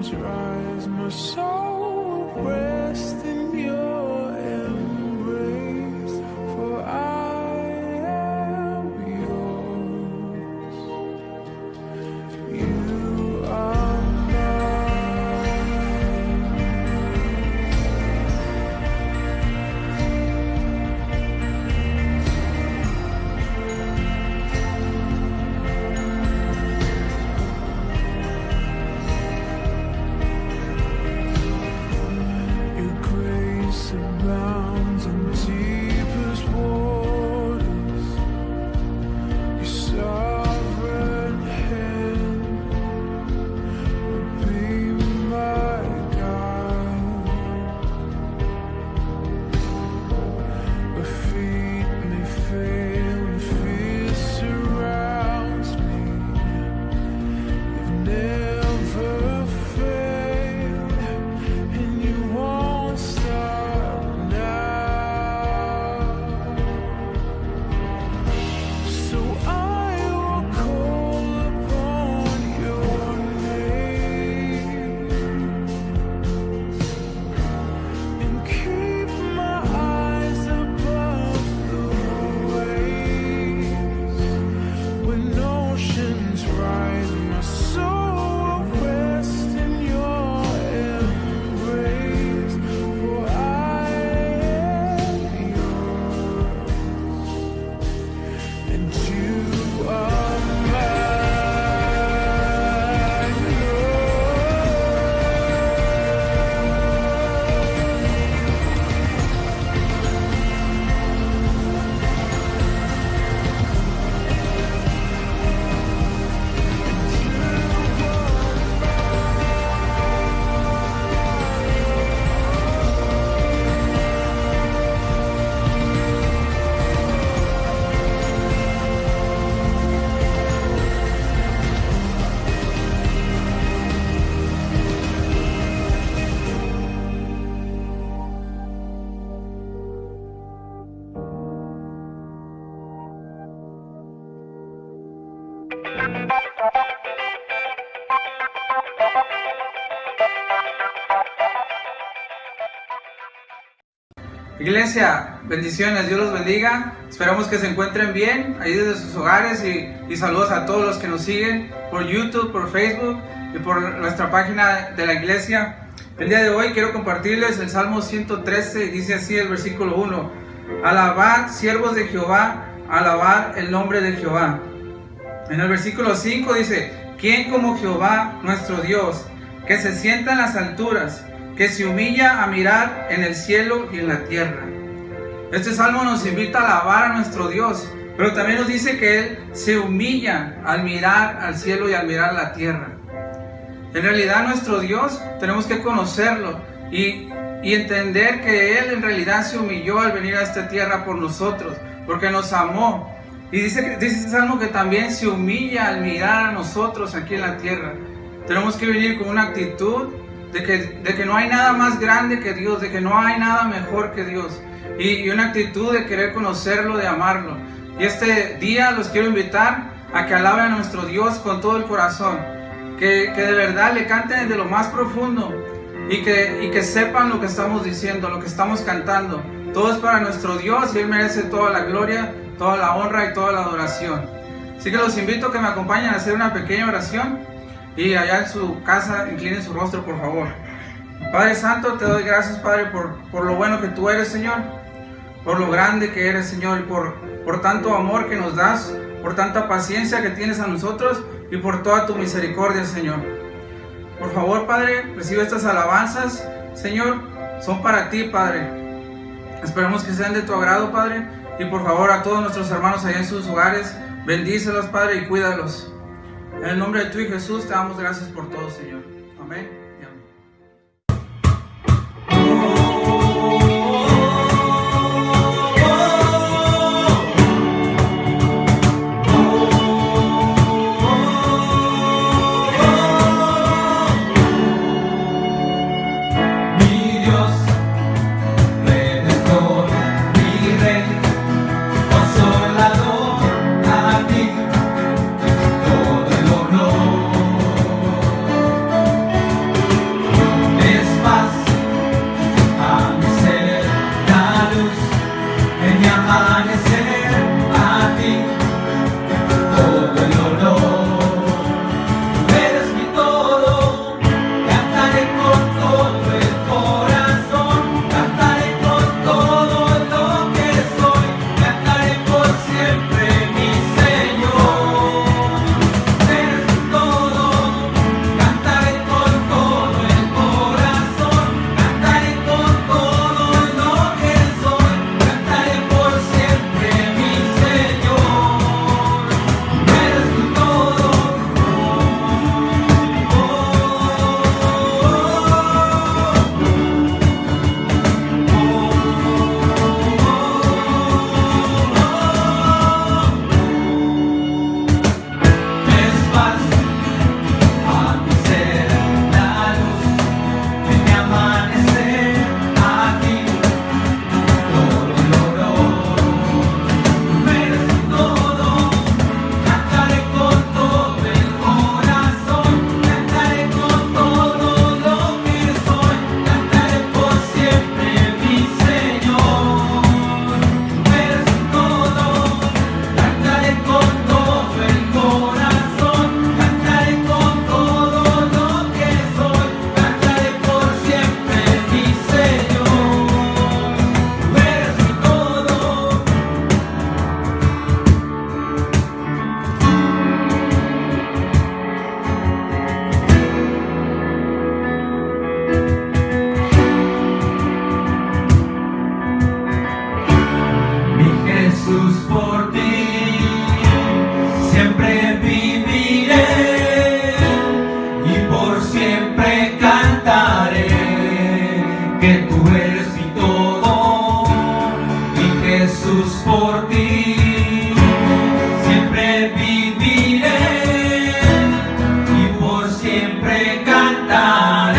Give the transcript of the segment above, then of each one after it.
Rise, my soul rest in your embrace, for I am yours. You are abounds in deepest waters. Your sovereign hand will be my guide. My feet may fail and fear surrounds me. You've never failed, and you won't stop. Iglesia, bendiciones, Dios los bendiga. Esperamos que se encuentren bien ahí desde sus hogares y saludos a todos los que nos siguen por YouTube, por Facebook y por nuestra página de la iglesia. El día de hoy quiero compartirles el Salmo 113 y dice así el versículo 1: Alabad, siervos de Jehová, alabad el nombre de Jehová. En el versículo 5 dice: ¿Quién como Jehová nuestro Dios, que se sienta en las alturas, que se humilla a mirar en el cielo y en la tierra? Este salmo nos invita a alabar a nuestro Dios, pero también nos dice que Él se humilla al mirar al cielo y al mirar la tierra. En realidad nuestro Dios tenemos que conocerlo y entender que Él en realidad se humilló al venir a esta tierra por nosotros, porque nos amó. Y dice este salmo que también se humilla al mirar a nosotros aquí en la tierra. Tenemos que venir con una actitud de que no hay nada más grande que Dios, de que no hay nada mejor que Dios, y una actitud de querer conocerlo, de amarlo. Y este día los quiero invitar a que alaben a nuestro Dios con todo el corazón, que de verdad le canten desde lo más profundo y que sepan lo que estamos diciendo, lo que estamos cantando. Todo es para nuestro Dios y Él merece toda la gloria, toda la honra y toda la adoración. Así que los invito a que me acompañen a hacer una pequeña oración. Y allá en su casa, inclinen su rostro, por favor. Padre Santo, te doy gracias, Padre, por lo bueno que tú eres, Señor, por lo grande que eres, Señor, y por tanto amor que nos das, por tanta paciencia que tienes a nosotros y por toda tu misericordia, Señor. Por favor, Padre, recibe estas alabanzas, Señor, son para ti, Padre. Esperamos que sean de tu agrado, Padre, y por favor a todos nuestros hermanos allá en sus hogares, bendícelos, Padre, y cuídalos. En el nombre de tu Hijo Jesús te damos gracias por todo, Señor. Amén y amén. que tú eres mi todo, mi Jesús, por ti siempre viviré y por siempre cantaré.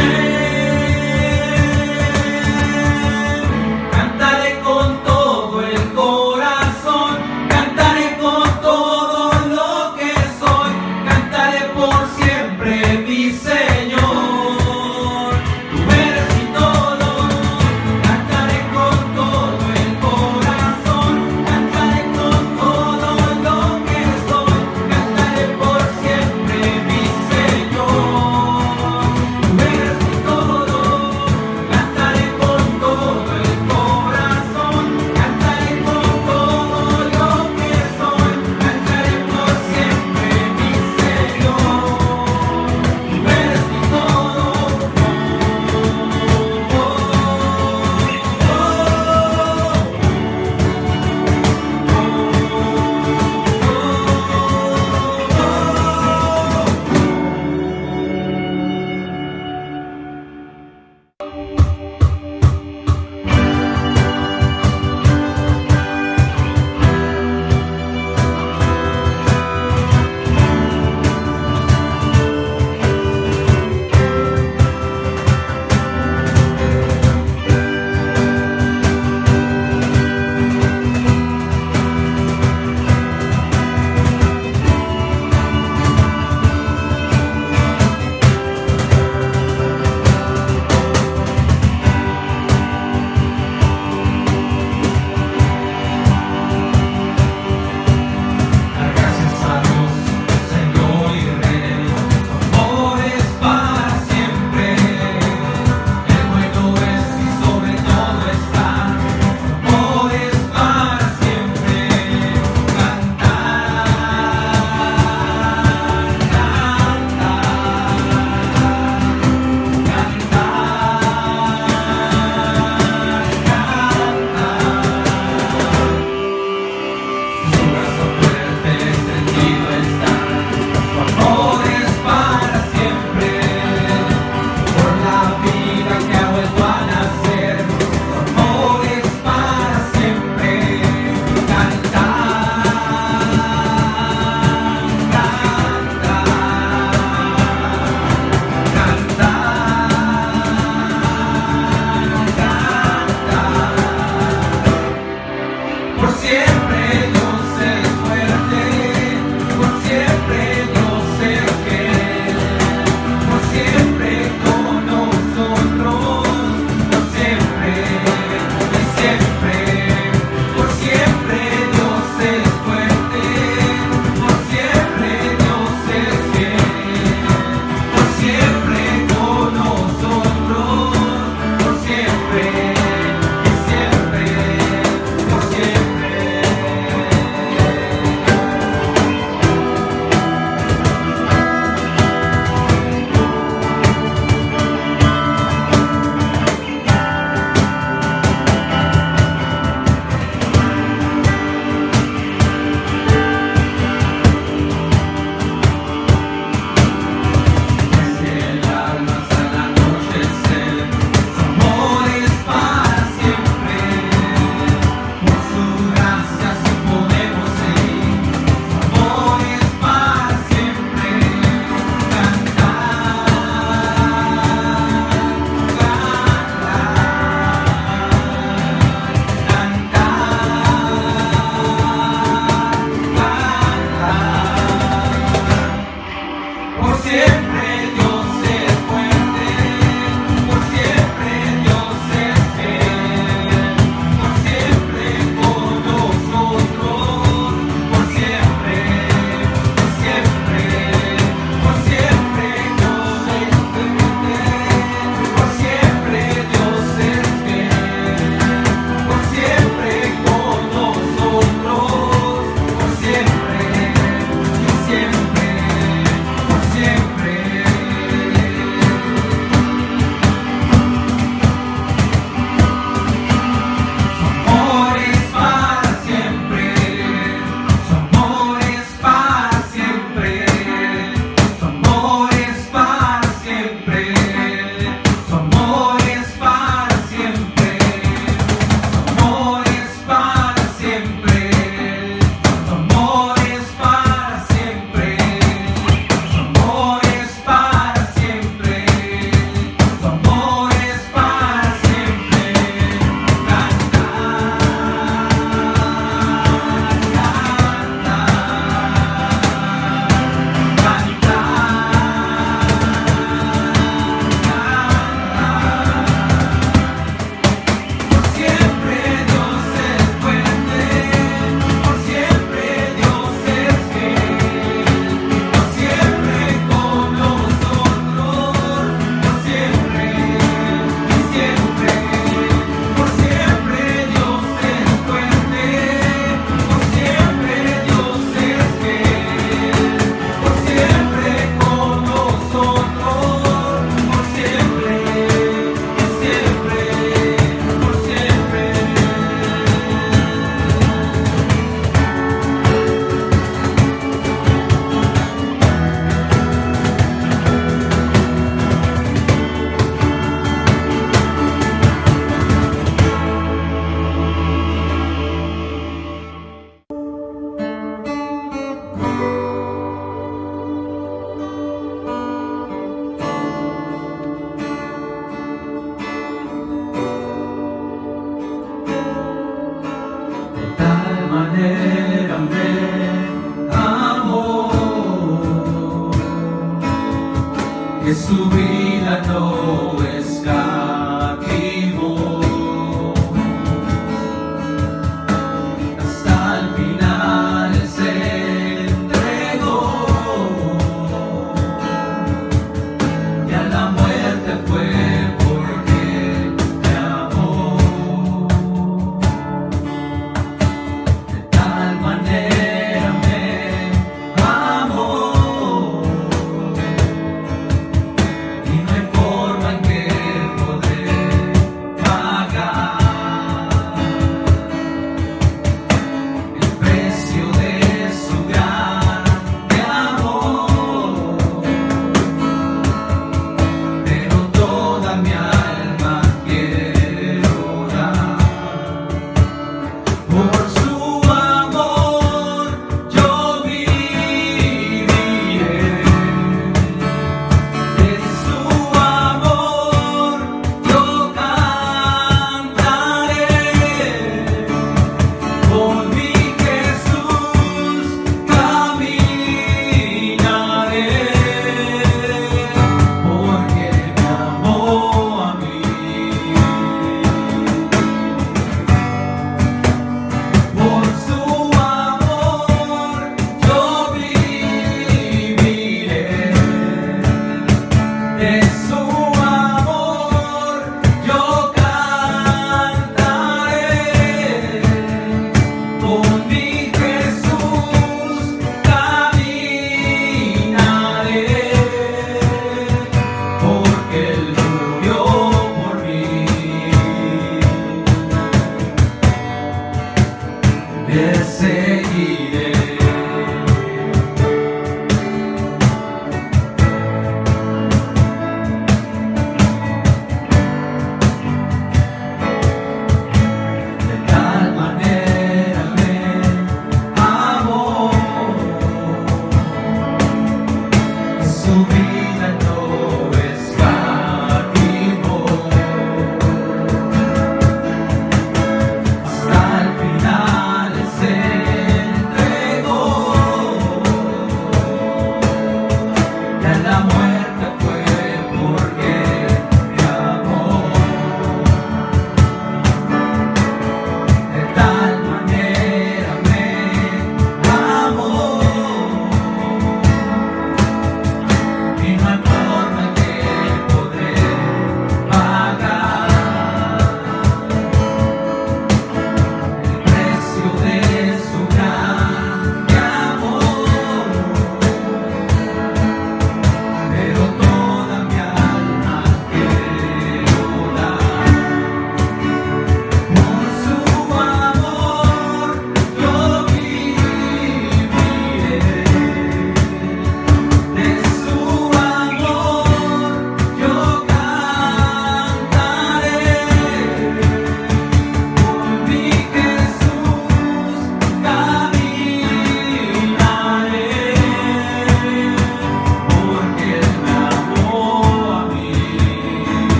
Cantaré con todo el corazón, cantaré con todo lo que soy, cantaré por siempre mi Señor. Tú eres mi todo, cantaré con todo el corazón, cantaré con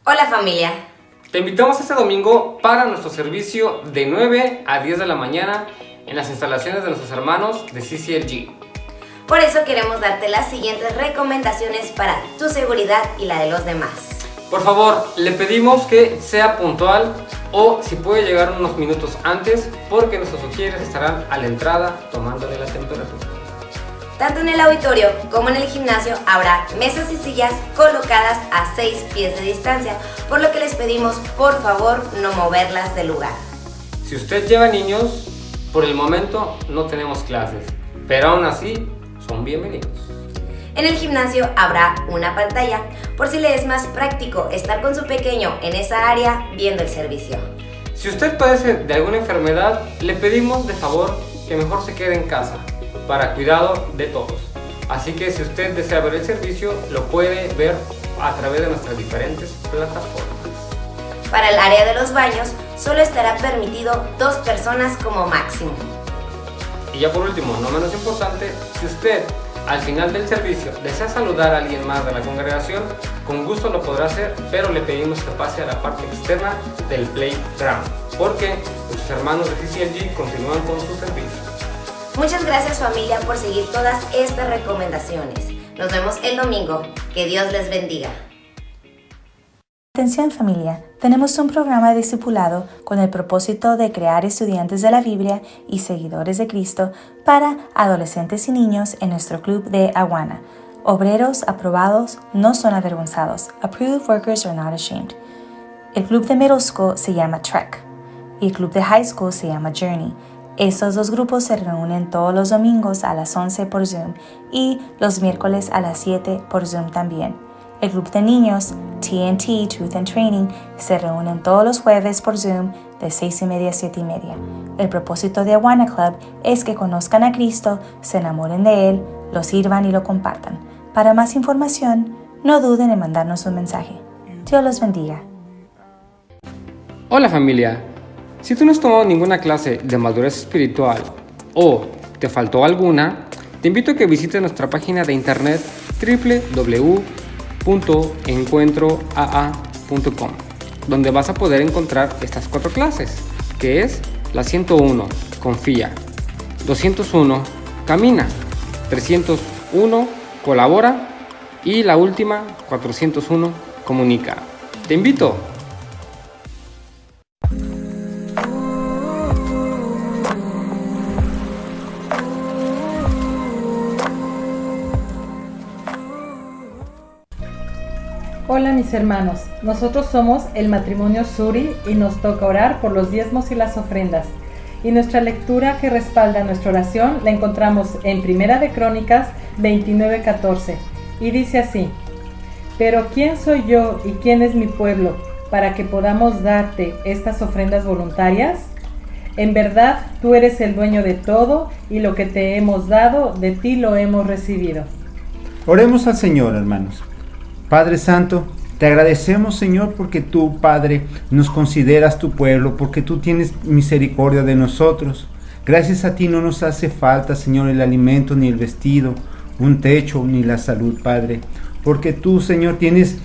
Hola familia. Te invitamos este domingo para nuestro servicio de 9 a 10 de la mañana en las instalaciones de nuestros hermanos de CCLG. Por eso queremos darte las siguientes recomendaciones para tu seguridad y la de los demás. Por favor, le pedimos que sea puntual o si puede llegar unos minutos antes porque nuestros sugieres estarán a la entrada tomándole la temperatura. Tanto en el auditorio como en el gimnasio habrá mesas y sillas colocadas a 6 pies de distancia, por lo que les pedimos por favor no moverlas del lugar. Si usted lleva niños, por el momento no tenemos clases, pero aún así son bienvenidos. En el gimnasio habrá una pantalla por si le es más práctico estar con su pequeño en esa área viendo el servicio. Si usted padece de alguna enfermedad, le pedimos de favor que mejor se quede en casa para cuidado de todos. Así que si usted desea ver el servicio, lo puede ver a través de nuestras diferentes plataformas. Para el área de los baños, solo estará permitido 2 personas como máximo. Y ya por último, no menos importante, si usted al final del servicio desea saludar a alguien más de la congregación, con gusto lo podrá hacer, pero le pedimos que pase a la parte externa del playground, porque nuestros hermanos de CCLG continúan con su servicio. Muchas gracias familia por seguir todas estas recomendaciones. Nos vemos el domingo. Que Dios les bendiga. Atención familia, tenemos un programa de discipulado con el propósito de crear estudiantes de la Biblia y seguidores de Cristo para adolescentes y niños en nuestro club de Awana. Obreros aprobados no son avergonzados. Approved workers are not ashamed. El club de middle school se llama Trek y el club de high school se llama Journey. Estos 2 grupos se reúnen todos los domingos a las 11 por Zoom y los miércoles a las 7 por Zoom también. El club de niños, TNT, Truth and Training, se reúnen todos los jueves por Zoom de 6:30 a 7:30. El propósito de Awana Club es que conozcan a Cristo, se enamoren de Él, lo sirvan y lo compartan. Para más información, no duden en mandarnos un mensaje. Dios los bendiga. Hola familia. Si tú no has tomado ninguna clase de madurez espiritual o te faltó alguna, te invito a que visites nuestra página de internet www.encuentroaa.com, donde vas a poder encontrar estas 4 clases, que es la 101, confía, 201, camina, 301, colabora y la última, 401, comunica. Te invito. Hola mis hermanos, nosotros somos el matrimonio Suri y nos toca orar por los diezmos y las ofrendas. Y nuestra lectura que respalda nuestra oración la encontramos en Primera de Crónicas 29:14 y dice así: Pero ¿quién soy yo y quién es mi pueblo para que podamos darte estas ofrendas voluntarias? En verdad, tú eres el dueño de todo y lo que te hemos dado, de ti lo hemos recibido. Oremos al Señor, hermanos. Padre Santo, te agradecemos, Señor, porque tú, Padre, nos consideras tu pueblo, porque tú tienes misericordia de nosotros. Gracias a ti no nos hace falta, Señor, el alimento, ni el vestido, un techo, ni la salud, Padre. Porque tú, Señor, tienes,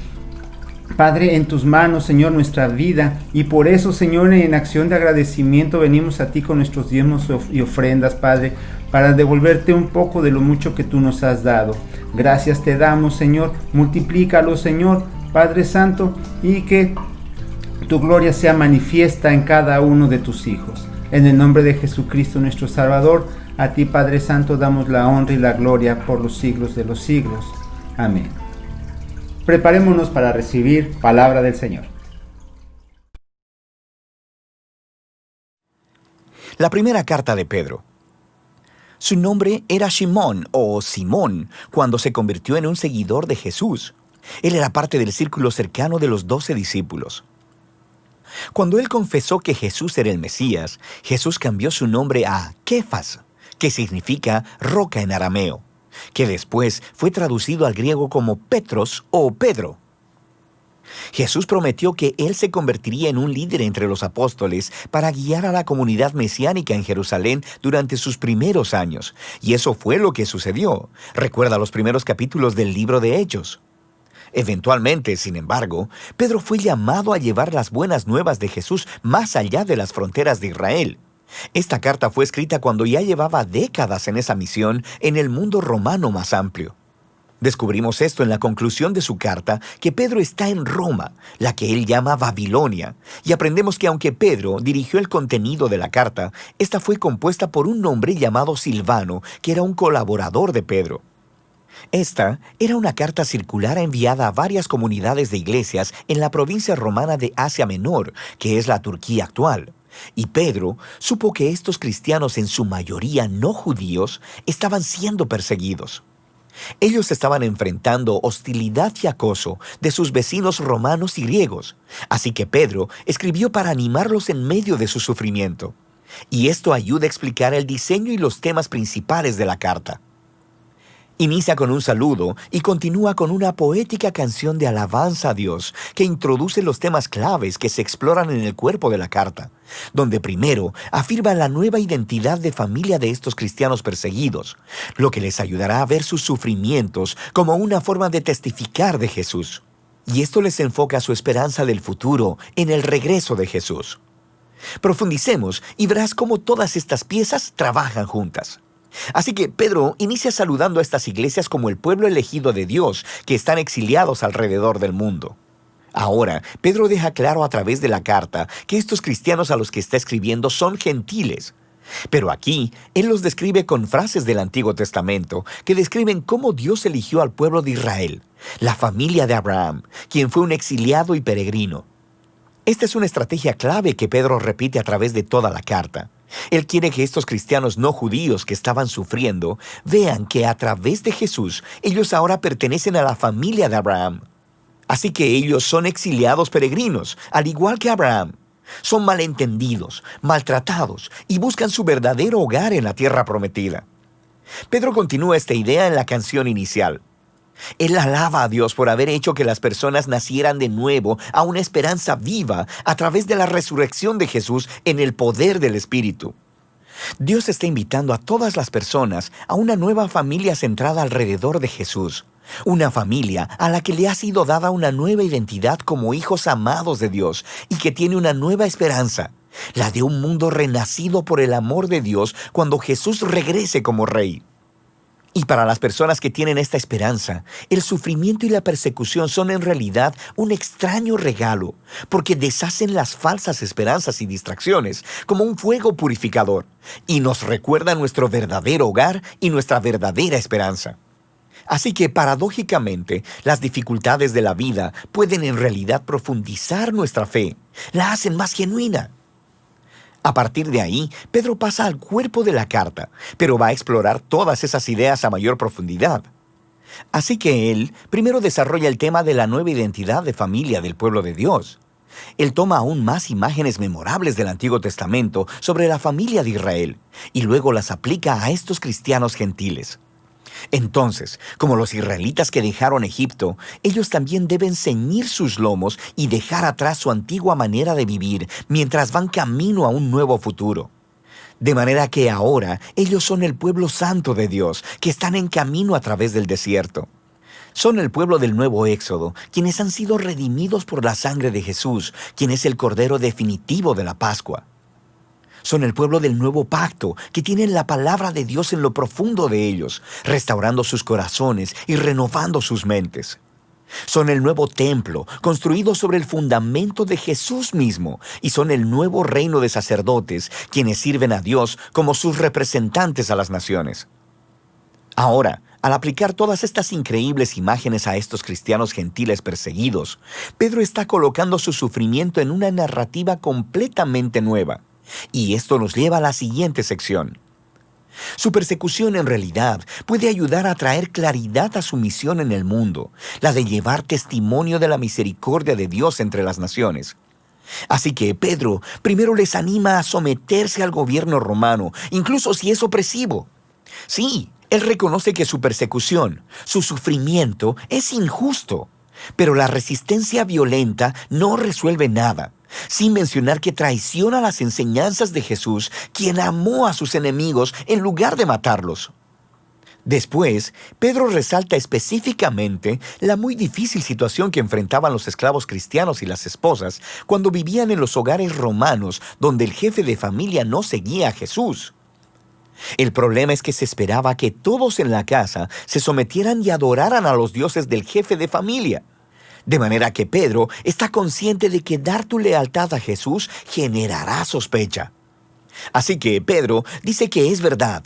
Padre, en tus manos, Señor, nuestra vida. Y por eso, Señor, en acción de agradecimiento venimos a ti con nuestros diezmos y ofrendas, Padre, para devolverte un poco de lo mucho que tú nos has dado. Gracias te damos, Señor. Multiplícalo, Señor, Padre Santo, y que tu gloria sea manifiesta en cada uno de tus hijos. En el nombre de Jesucristo, nuestro Salvador, a ti, Padre Santo, damos la honra y la gloria por los siglos de los siglos. Amén. Preparémonos para recibir palabra del Señor. La primera carta de Pedro. Su nombre era Shimón o Simón cuando se convirtió en un seguidor de Jesús. Él era parte del círculo cercano de los 12 discípulos. Cuando él confesó que Jesús era el Mesías, Jesús cambió su nombre a Kefas, que significa roca en arameo, que después fue traducido al griego como Petros o Pedro. Jesús prometió que él se convertiría en un líder entre los apóstoles para guiar a la comunidad mesiánica en Jerusalén durante sus primeros años. Y eso fue lo que sucedió. Recuerda los primeros capítulos del libro de Hechos. Eventualmente, sin embargo, Pedro fue llamado a llevar las buenas nuevas de Jesús más allá de las fronteras de Israel. Esta carta fue escrita cuando ya llevaba décadas en esa misión en el mundo romano más amplio. Descubrimos esto en la conclusión de su carta, que Pedro está en Roma, la que él llama Babilonia, y aprendemos que aunque Pedro dirigió el contenido de la carta, esta fue compuesta por un hombre llamado Silvano, que era un colaborador de Pedro. Esta era una carta circular enviada a varias comunidades de iglesias en la provincia romana de Asia Menor, que es la Turquía actual. Y Pedro supo que estos cristianos, en su mayoría no judíos, estaban siendo perseguidos. Ellos estaban enfrentando hostilidad y acoso de sus vecinos romanos y griegos, así que Pedro escribió para animarlos en medio de su sufrimiento. Y esto ayuda a explicar el diseño y los temas principales de la carta. Inicia con un saludo y continúa con una poética canción de alabanza a Dios que introduce los temas claves que se exploran en el cuerpo de la carta, donde primero afirma la nueva identidad de familia de estos cristianos perseguidos, lo que les ayudará a ver sus sufrimientos como una forma de testificar de Jesús. Y esto les enfoca su esperanza del futuro en el regreso de Jesús. Profundicemos y verás cómo todas estas piezas trabajan juntas. Así que Pedro inicia saludando a estas iglesias como el pueblo elegido de Dios que están exiliados alrededor del mundo. Ahora, Pedro deja claro a través de la carta que estos cristianos a los que está escribiendo son gentiles. Pero aquí, él los describe con frases del Antiguo Testamento que describen cómo Dios eligió al pueblo de Israel, la familia de Abraham, quien fue un exiliado y peregrino. Esta es una estrategia clave que Pedro repite a través de toda la carta. Él quiere que estos cristianos no judíos que estaban sufriendo vean que a través de Jesús ellos ahora pertenecen a la familia de Abraham. Así que ellos son exiliados peregrinos, al igual que Abraham. Son malentendidos, maltratados y buscan su verdadero hogar en la tierra prometida. Pedro continúa esta idea en la canción inicial. Él alaba a Dios por haber hecho que las personas nacieran de nuevo a una esperanza viva a través de la resurrección de Jesús en el poder del Espíritu. Dios está invitando a todas las personas a una nueva familia centrada alrededor de Jesús. Una familia a la que le ha sido dada una nueva identidad como hijos amados de Dios y que tiene una nueva esperanza, la de un mundo renacido por el amor de Dios cuando Jesús regrese como Rey. Y para las personas que tienen esta esperanza, el sufrimiento y la persecución son en realidad un extraño regalo, porque deshacen las falsas esperanzas y distracciones como un fuego purificador, y nos recuerdan nuestro verdadero hogar y nuestra verdadera esperanza. Así que, paradójicamente, las dificultades de la vida pueden en realidad profundizar nuestra fe, la hacen más genuina. A partir de ahí, Pedro pasa al cuerpo de la carta, pero va a explorar todas esas ideas a mayor profundidad. Así que él primero desarrolla el tema de la nueva identidad de familia del pueblo de Dios. Él toma aún más imágenes memorables del Antiguo Testamento sobre la familia de Israel y luego las aplica a estos cristianos gentiles. Entonces, como los israelitas que dejaron Egipto, ellos también deben ceñir sus lomos y dejar atrás su antigua manera de vivir mientras van camino a un nuevo futuro. De manera que ahora ellos son el pueblo santo de Dios, que están en camino a través del desierto. Son el pueblo del nuevo Éxodo, quienes han sido redimidos por la sangre de Jesús, quien es el Cordero definitivo de la Pascua. Son el pueblo del nuevo pacto, que tienen la palabra de Dios en lo profundo de ellos, restaurando sus corazones y renovando sus mentes. Son el nuevo templo, construido sobre el fundamento de Jesús mismo, y son el nuevo reino de sacerdotes, quienes sirven a Dios como sus representantes a las naciones. Ahora, al aplicar todas estas increíbles imágenes a estos cristianos gentiles perseguidos, Pedro está colocando su sufrimiento en una narrativa completamente nueva. Y esto nos lleva a la siguiente sección. Su persecución en realidad puede ayudar a traer claridad a su misión en el mundo, la de llevar testimonio de la misericordia de Dios entre las naciones. Así que Pedro primero les anima a someterse al gobierno romano, incluso si es opresivo. Sí, él reconoce que su persecución, su sufrimiento, es injusto, pero la resistencia violenta no resuelve nada. Sin mencionar que traiciona las enseñanzas de Jesús, quien amó a sus enemigos en lugar de matarlos. Después, Pedro resalta específicamente la muy difícil situación que enfrentaban los esclavos cristianos y las esposas cuando vivían en los hogares romanos donde el jefe de familia no seguía a Jesús. El problema es que se esperaba que todos en la casa se sometieran y adoraran a los dioses del jefe de familia. De manera que Pedro está consciente de que dar tu lealtad a Jesús generará sospecha. Así que Pedro dice que es verdad.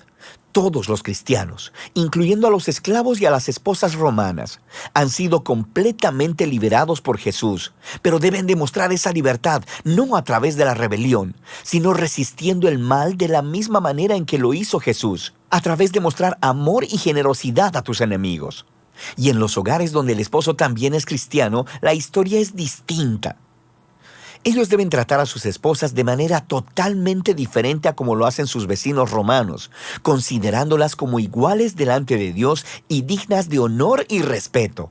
Todos los cristianos, incluyendo a los esclavos y a las esposas romanas, han sido completamente liberados por Jesús, pero deben demostrar esa libertad no a través de la rebelión, sino resistiendo el mal de la misma manera en que lo hizo Jesús, a través de mostrar amor y generosidad a tus enemigos. Y en los hogares donde el esposo también es cristiano, la historia es distinta. Ellos deben tratar a sus esposas de manera totalmente diferente a como lo hacen sus vecinos romanos, considerándolas como iguales delante de Dios y dignas de honor y respeto.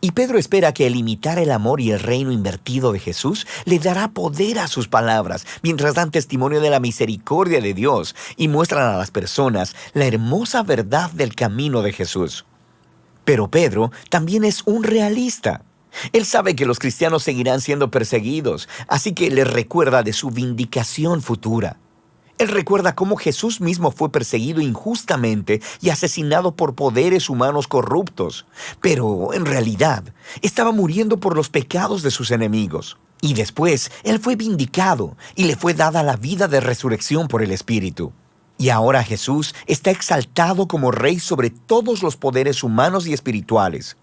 Y Pedro espera que el imitar el amor y el reino invertido de Jesús le dará poder a sus palabras, mientras dan testimonio de la misericordia de Dios y muestran a las personas la hermosa verdad del camino de Jesús. Pero Pedro también es un realista. Él sabe que los cristianos seguirán siendo perseguidos, así que les recuerda de su vindicación futura. Él recuerda cómo Jesús mismo fue perseguido injustamente y asesinado por poderes humanos corruptos, pero en realidad estaba muriendo por los pecados de sus enemigos. Y después Él fue vindicado y le fue dada la vida de resurrección por el Espíritu. Y ahora Jesús está exaltado como Rey sobre todos los poderes humanos y espirituales.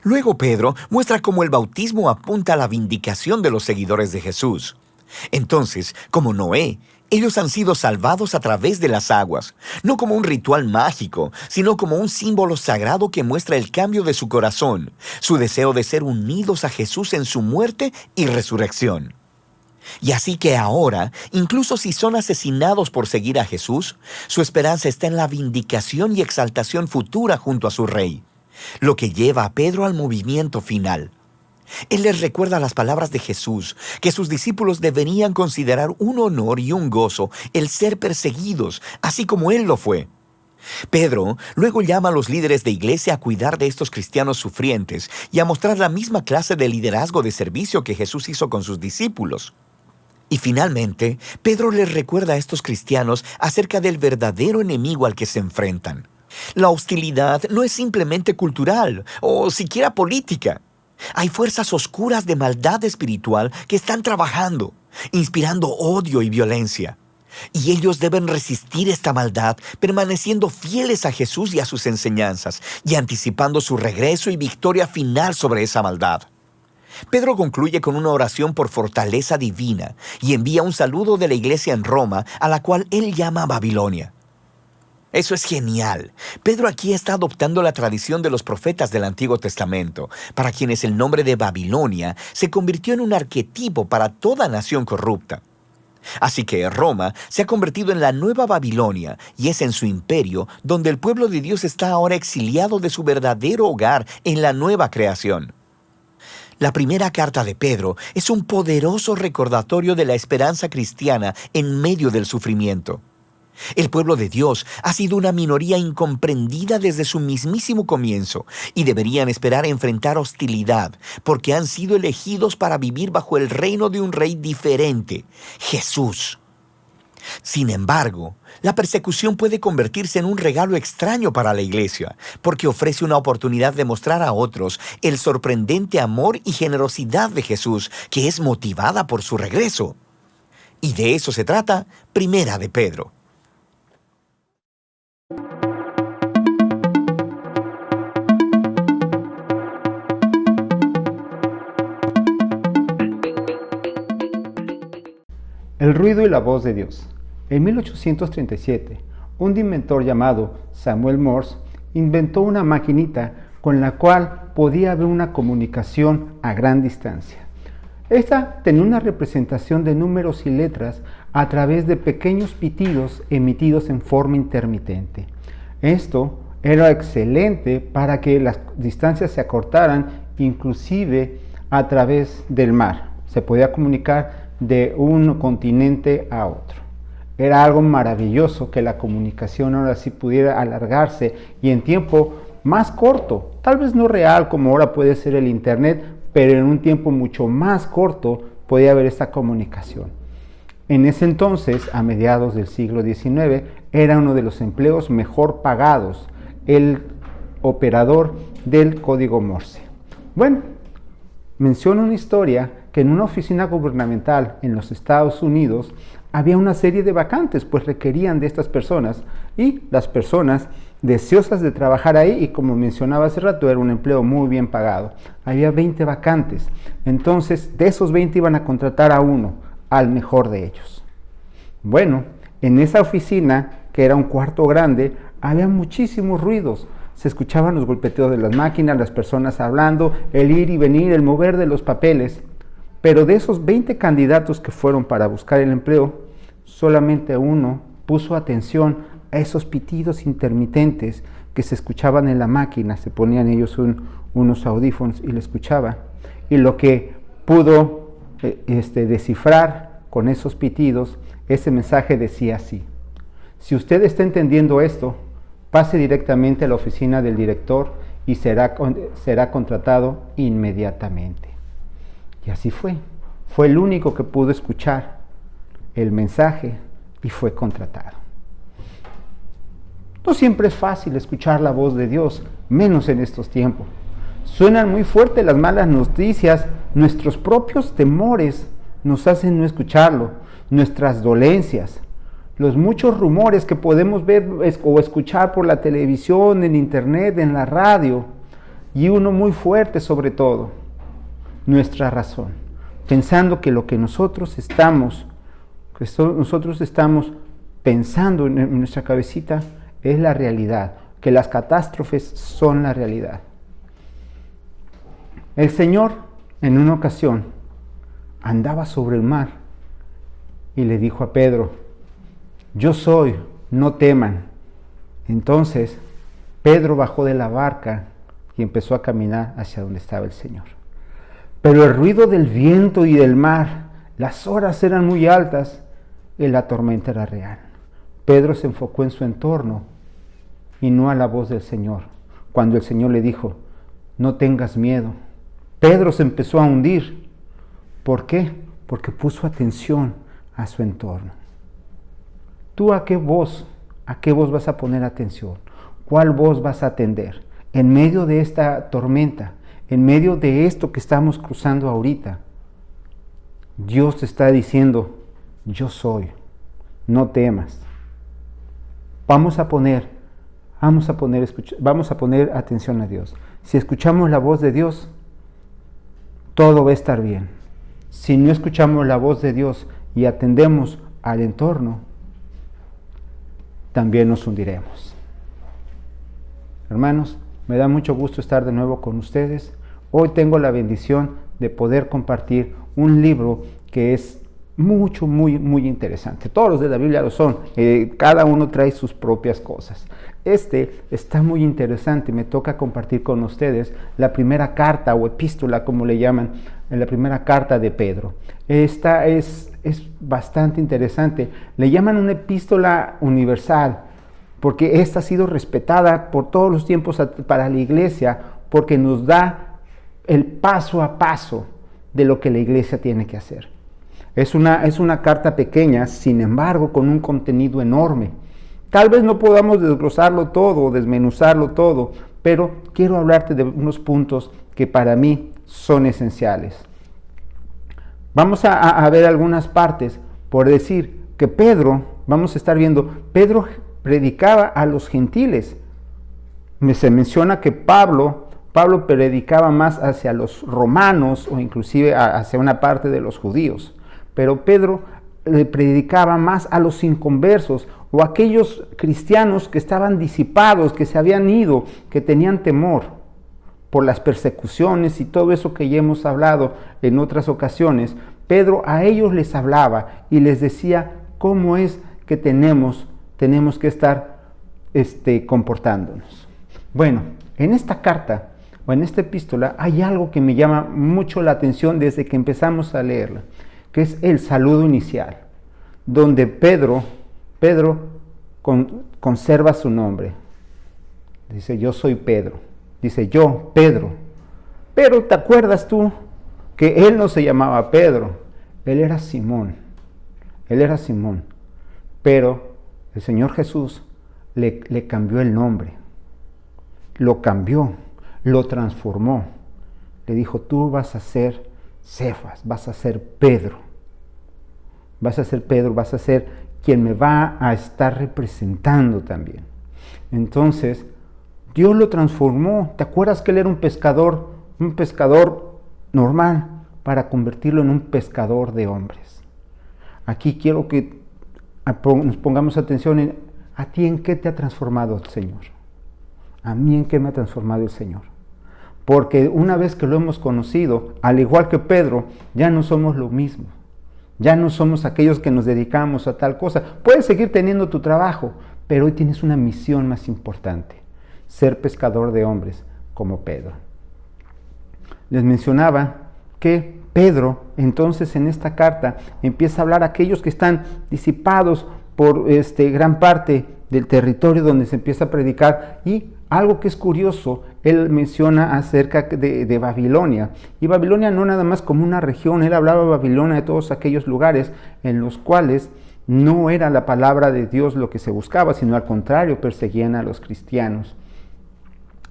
Luego Pedro muestra cómo el bautismo apunta a la vindicación de los seguidores de Jesús. Entonces, como Noé, ellos han sido salvados a través de las aguas, no como un ritual mágico, sino como un símbolo sagrado que muestra el cambio de su corazón, su deseo de ser unidos a Jesús en su muerte y resurrección. Y así que ahora, incluso si son asesinados por seguir a Jesús, su esperanza está en la vindicación y exaltación futura junto a su Rey. Lo que lleva a Pedro al movimiento final. Él les recuerda las palabras de Jesús, que sus discípulos deberían considerar un honor y un gozo el ser perseguidos, así como él lo fue. Pedro luego llama a los líderes de iglesia a cuidar de estos cristianos sufrientes y a mostrar la misma clase de liderazgo de servicio que Jesús hizo con sus discípulos. Y finalmente, Pedro les recuerda a estos cristianos acerca del verdadero enemigo al que se enfrentan. La hostilidad no es simplemente cultural o siquiera política. Hay fuerzas oscuras de maldad espiritual que están trabajando, inspirando odio y violencia. Y ellos deben resistir esta maldad, permaneciendo fieles a Jesús y a sus enseñanzas, y anticipando su regreso y victoria final sobre esa maldad. Pedro concluye con una oración por fortaleza divina y envía un saludo de la iglesia en Roma, a la cual él llama Babilonia. Eso es genial. Pedro aquí está adoptando la tradición de los profetas del Antiguo Testamento, para quienes el nombre de Babilonia se convirtió en un arquetipo para toda nación corrupta. Así que Roma se ha convertido en la nueva Babilonia, y es en su imperio donde el pueblo de Dios está ahora exiliado de su verdadero hogar en la nueva creación. La primera carta de Pedro es un poderoso recordatorio de la esperanza cristiana en medio del sufrimiento. El pueblo de Dios ha sido una minoría incomprendida desde su mismísimo comienzo y deberían esperar enfrentar hostilidad porque han sido elegidos para vivir bajo el reino de un rey diferente, Jesús. Sin embargo, la persecución puede convertirse en un regalo extraño para la iglesia porque ofrece una oportunidad de mostrar a otros el sorprendente amor y generosidad de Jesús, que es motivada por su regreso. Y de eso se trata Primera de Pedro. El ruido y la voz de Dios. En 1837, un inventor llamado Samuel Morse inventó una maquinita con la cual podía haber una comunicación a gran distancia. Esta tenía una representación de números y letras a través de pequeños pitidos emitidos en forma intermitente. Esto era excelente para que las distancias se acortaran, inclusive a través del mar. Se podía comunicar de un continente a otro. Era algo maravilloso que la comunicación ahora sí pudiera alargarse y en tiempo más corto, tal vez no real como ahora puede ser el internet, pero en un tiempo mucho más corto podía haber esta comunicación. En ese entonces, a mediados del siglo XIX, era uno de los empleos mejor pagados, el operador del código Morse. Bueno, menciona una historia que en una oficina gubernamental en los Estados Unidos había una serie de vacantes, pues requerían de estas personas y las personas deseosas de trabajar ahí, y como mencionaba hace rato, era un empleo muy bien pagado. Había 20 vacantes, entonces de esos 20 iban a contratar a uno, al mejor de ellos. Bueno, en esa oficina, que era un cuarto grande, había muchísimos ruidos. Se escuchaban los golpeteos de las máquinas, las personas hablando, el ir y venir, el mover de los papeles. Pero de esos 20 candidatos que fueron para buscar el empleo, solamente uno puso atención a esos pitidos intermitentes que se escuchaban en la máquina. Se ponían ellos unos audífonos y lo escuchaba. Y lo que pudo descifrar con esos pitidos, ese mensaje decía así: si usted está entendiendo esto, pase directamente a la oficina del director y será contratado inmediatamente. Y así fue. Fue el único que pudo escuchar el mensaje y fue contratado. No siempre es fácil escuchar la voz de Dios, menos en estos tiempos. Suenan muy fuertes las malas noticias, nuestros propios temores nos hacen no escucharlo, nuestras dolencias, los muchos rumores que podemos ver o escuchar por la televisión, en internet, en la radio, y uno muy fuerte sobre todo, nuestra razón, pensando que lo que nosotros estamos pensando en nuestra cabecita es la realidad, que las catástrofes son la realidad. El Señor en una ocasión andaba sobre el mar y le dijo a Pedro: yo soy, no teman. Entonces Pedro bajó de la barca y empezó a caminar hacia donde estaba el Señor. Pero el ruido del viento y del mar, las olas eran muy altas y la tormenta era real. Pedro se enfocó en su entorno y no a la voz del Señor. Cuando el Señor le dijo: no tengas miedo, Pedro se empezó a hundir. ¿Por qué? Porque puso atención a su entorno. ¿Tú a qué voz vas a poner atención? ¿Cuál voz vas a atender? En medio de esta tormenta, en medio de esto que estamos cruzando ahorita, Dios te está diciendo: yo soy, no temas. Vamos a poner atención a Dios. Si escuchamos la voz de Dios, todo va a estar bien. Si no escuchamos la voz de Dios y atendemos al entorno, también nos hundiremos. Hermanos, me da mucho gusto estar de nuevo con ustedes. Hoy tengo la bendición de poder compartir un libro que es muy interesante. Todos los de la Biblia lo son, cada uno trae sus propias cosas. Este está muy interesante, me toca compartir con ustedes la primera carta o epístola, como le llaman, la primera carta de Pedro. Esta es bastante interesante, le llaman una epístola universal, porque esta ha sido respetada por todos los tiempos para la iglesia, porque nos da el paso a paso de lo que la iglesia tiene que hacer. Es una carta pequeña, sin embargo, con un contenido enorme. Tal vez no podamos desglosarlo todo, desmenuzarlo todo, pero quiero hablarte de unos puntos que para mí son esenciales. Vamos a ver algunas partes, por decir que Pedro, vamos a estar viendo, Pedro predicaba a los gentiles. Se menciona que Pablo predicaba más hacia los romanos o inclusive hacia una parte de los judíos. Pero Pedro le predicaba más a los inconversos o a aquellos cristianos que estaban disipados, que se habían ido, que tenían temor por las persecuciones y todo eso que ya hemos hablado en otras ocasiones. Pedro a ellos les hablaba y les decía cómo es que tenemos que estar comportándonos. Bueno, en esta carta o en esta epístola hay algo que me llama mucho la atención desde que empezamos a leerla, que es el saludo inicial, donde Pedro Pedro conserva su nombre. Dice, yo soy Pedro. Dice, yo, Pedro. Pero ¿te acuerdas tú que él no se llamaba Pedro? Él era Simón. Él era Simón. Pero el Señor Jesús le cambió el nombre. Lo cambió, lo transformó. Le dijo, tú vas a ser Cefas, vas a ser Pedro. Vas a ser Pedro, vas a ser quien me va a estar representando también. Entonces, Dios lo transformó. ¿Te acuerdas que él era un pescador normal, para convertirlo en un pescador de hombres? Aquí quiero que nos pongamos atención en, ¿a ti en qué te ha transformado el Señor? ¿A mí en qué me ha transformado el Señor? Porque una vez que lo hemos conocido, al igual que Pedro, ya no somos lo mismo. Ya no somos aquellos que nos dedicamos a tal cosa. Puedes seguir teniendo tu trabajo, pero hoy tienes una misión más importante: ser pescador de hombres como Pedro. Les mencionaba que Pedro, entonces, en esta carta empieza a hablar a aquellos que están disipados por gran parte del territorio donde se empieza a predicar. Y algo que es curioso, él menciona acerca de Babilonia. Y Babilonia no nada más como una región, él hablaba de Babilonia, de todos aquellos lugares en los cuales no era la palabra de Dios lo que se buscaba, sino al contrario, perseguían a los cristianos.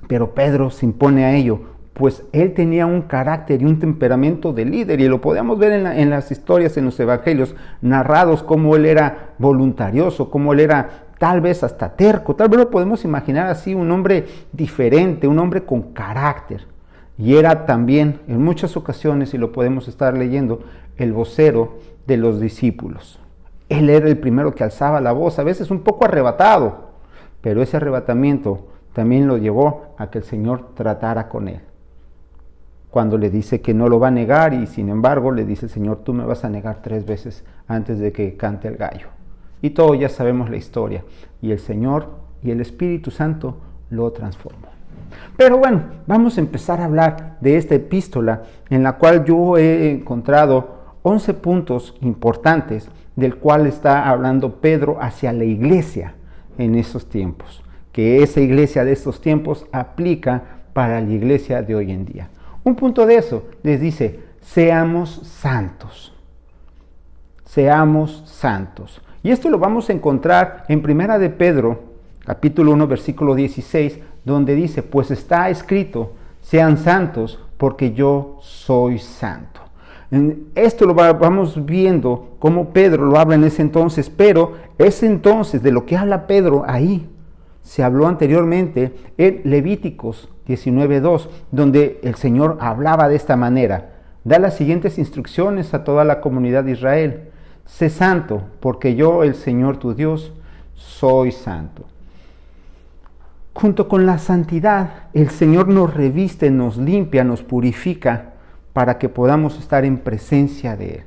Pero Pedro se impone a ello, pues él tenía un carácter y un temperamento de líder, y lo podemos ver en las historias, en los evangelios narrados, cómo él era voluntarioso, cómo él era tal vez hasta terco. Tal vez lo podemos imaginar así, un hombre diferente, un hombre con carácter. Y era también, en muchas ocasiones, y lo podemos estar leyendo, el vocero de los discípulos. Él era el primero que alzaba la voz, a veces un poco arrebatado, pero ese arrebatamiento también lo llevó a que el Señor tratara con él. Cuando le dice que no lo va a negar, y sin embargo le dice el Señor, tú me vas a negar 3 veces antes de que cante el gallo. Y todos ya sabemos la historia, y el Señor y el Espíritu Santo lo transformó. Pero bueno, vamos a empezar a hablar de esta epístola, en la cual yo he encontrado 11 puntos importantes, del cual está hablando Pedro hacia la iglesia en esos tiempos, que esa iglesia de estos tiempos aplica para la iglesia de hoy en día. Un punto de eso les dice, seamos santos. Seamos santos. Y esto lo vamos a encontrar en Primera de Pedro, capítulo 1, versículo 16, donde dice, pues está escrito, sean santos porque yo soy santo. Esto lo vamos viendo cómo Pedro lo habla en ese entonces, pero ese entonces de lo que habla Pedro ahí, se habló anteriormente en Levíticos 19:2, donde el Señor hablaba de esta manera. Da las siguientes instrucciones a toda la comunidad de Israel. Sé santo, porque yo, el Señor tu Dios, soy santo. Junto con la santidad, el Señor nos reviste, nos limpia, nos purifica, para que podamos estar en presencia de Él.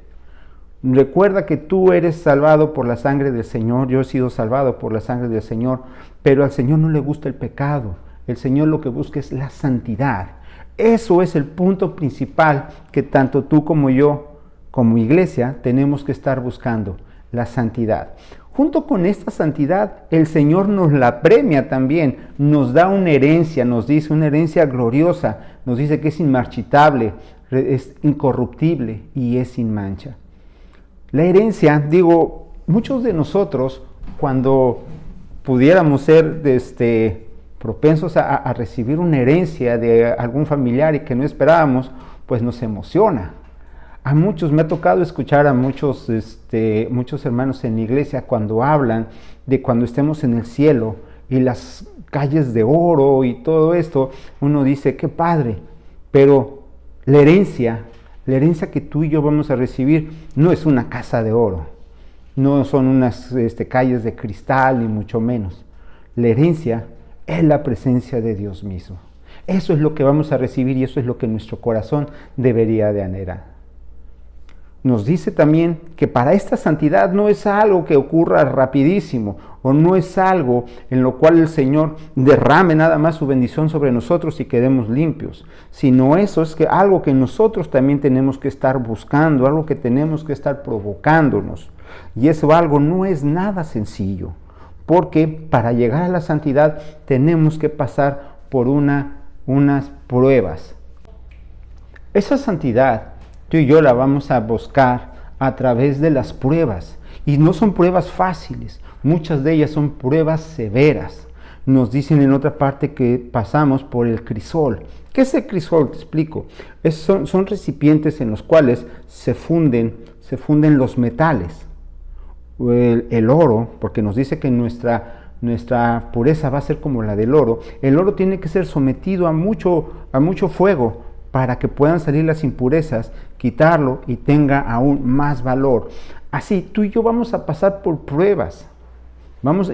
Recuerda que tú eres salvado por la sangre del Señor, yo he sido salvado por la sangre del Señor, pero al Señor no le gusta el pecado. El Señor lo que busca es la santidad. Eso es el punto principal que tanto tú como yo, como iglesia, tenemos que estar buscando, la santidad. Junto con esta santidad, el Señor nos la premia también, nos da una herencia, nos dice una herencia gloriosa, nos dice que es inmarchitable, es incorruptible y es sin mancha. La herencia, digo, muchos de nosotros, cuando pudiéramos ser propensos a recibir una herencia de algún familiar y que no esperábamos, pues nos emociona. A muchos, me ha tocado escuchar a muchos hermanos en la iglesia cuando hablan de cuando estemos en el cielo y las calles de oro y todo esto, uno dice, qué padre, pero la herencia que tú y yo vamos a recibir no es una casa de oro, no son unas calles de cristal, ni mucho menos. La herencia es la presencia de Dios mismo. Eso es lo que vamos a recibir y eso es lo que nuestro corazón debería de anhelar. nos dice también que para esta santidad no es algo que ocurra rapidísimo, o no es algo en lo cual el Señor derrame nada más su bendición sobre nosotros y quedemos limpios, sino eso es que algo que nosotros también tenemos que estar buscando, algo que tenemos que estar provocándonos. Y eso algo no es nada sencillo, porque para llegar a la santidad tenemos que pasar por unas pruebas. Esa santidad tú y yo la vamos a buscar a través de las pruebas, y no son pruebas fáciles, muchas de ellas son pruebas severas. Nos dicen en otra parte que pasamos por el crisol. ¿Qué es el crisol? Te explico. Son recipientes en los cuales se funden los metales. El oro, porque nos dice que nuestra pureza va a ser como la del oro. El oro tiene que ser sometido a mucho fuego para que puedan salir las impurezas, quitarlo y tenga aún más valor. Así, tú y yo vamos a pasar por pruebas.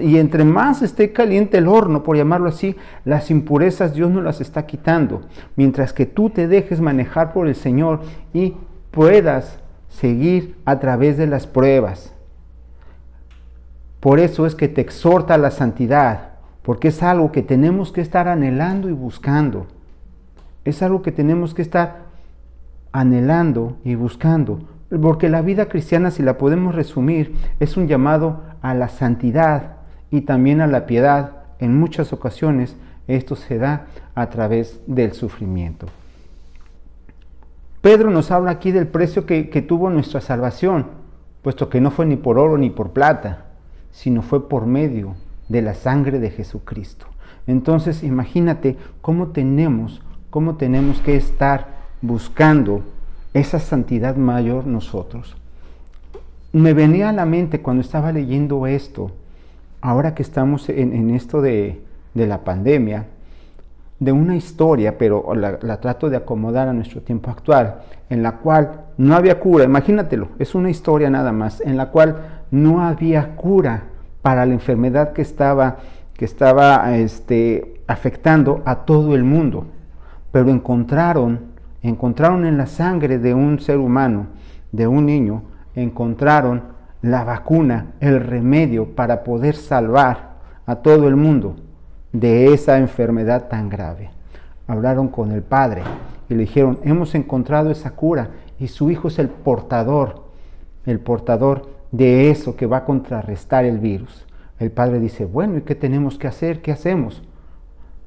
Y entre más esté caliente el horno, por llamarlo así, las impurezas Dios nos las está quitando. Mientras que tú te dejes manejar por el Señor y puedas seguir a través de las pruebas. Por eso es que te exhorta a la santidad, porque es algo que tenemos que estar anhelando y buscando. Es algo que tenemos que estar anhelando y buscando, porque la vida cristiana, si la podemos resumir, es un llamado a la santidad y también a la piedad. En muchas ocasiones esto se da a través del sufrimiento. Pedro nos habla aquí del precio que tuvo nuestra salvación, puesto que no fue ni por oro ni por plata, sino fue por medio de la sangre de Jesucristo. Entonces imagínate cómo tenemos que estar buscando esa santidad mayor nosotros. Me venía a la mente cuando estaba leyendo esto, ahora que estamos en esto de la pandemia, de una historia, pero la trato de acomodar a nuestro tiempo actual, en la cual no había cura. Imagínatelo, es una historia nada más, en la cual no había cura para la enfermedad que estaba afectando a todo el mundo. Pero encontraron en la sangre de un ser humano, de un niño, encontraron la vacuna, el remedio para poder salvar a todo el mundo de esa enfermedad tan grave. Hablaron con el padre y le dijeron: hemos encontrado esa cura y su hijo es el portador de eso que va a contrarrestar el virus. El padre dice: bueno, ¿y qué tenemos que hacer? ¿Qué hacemos?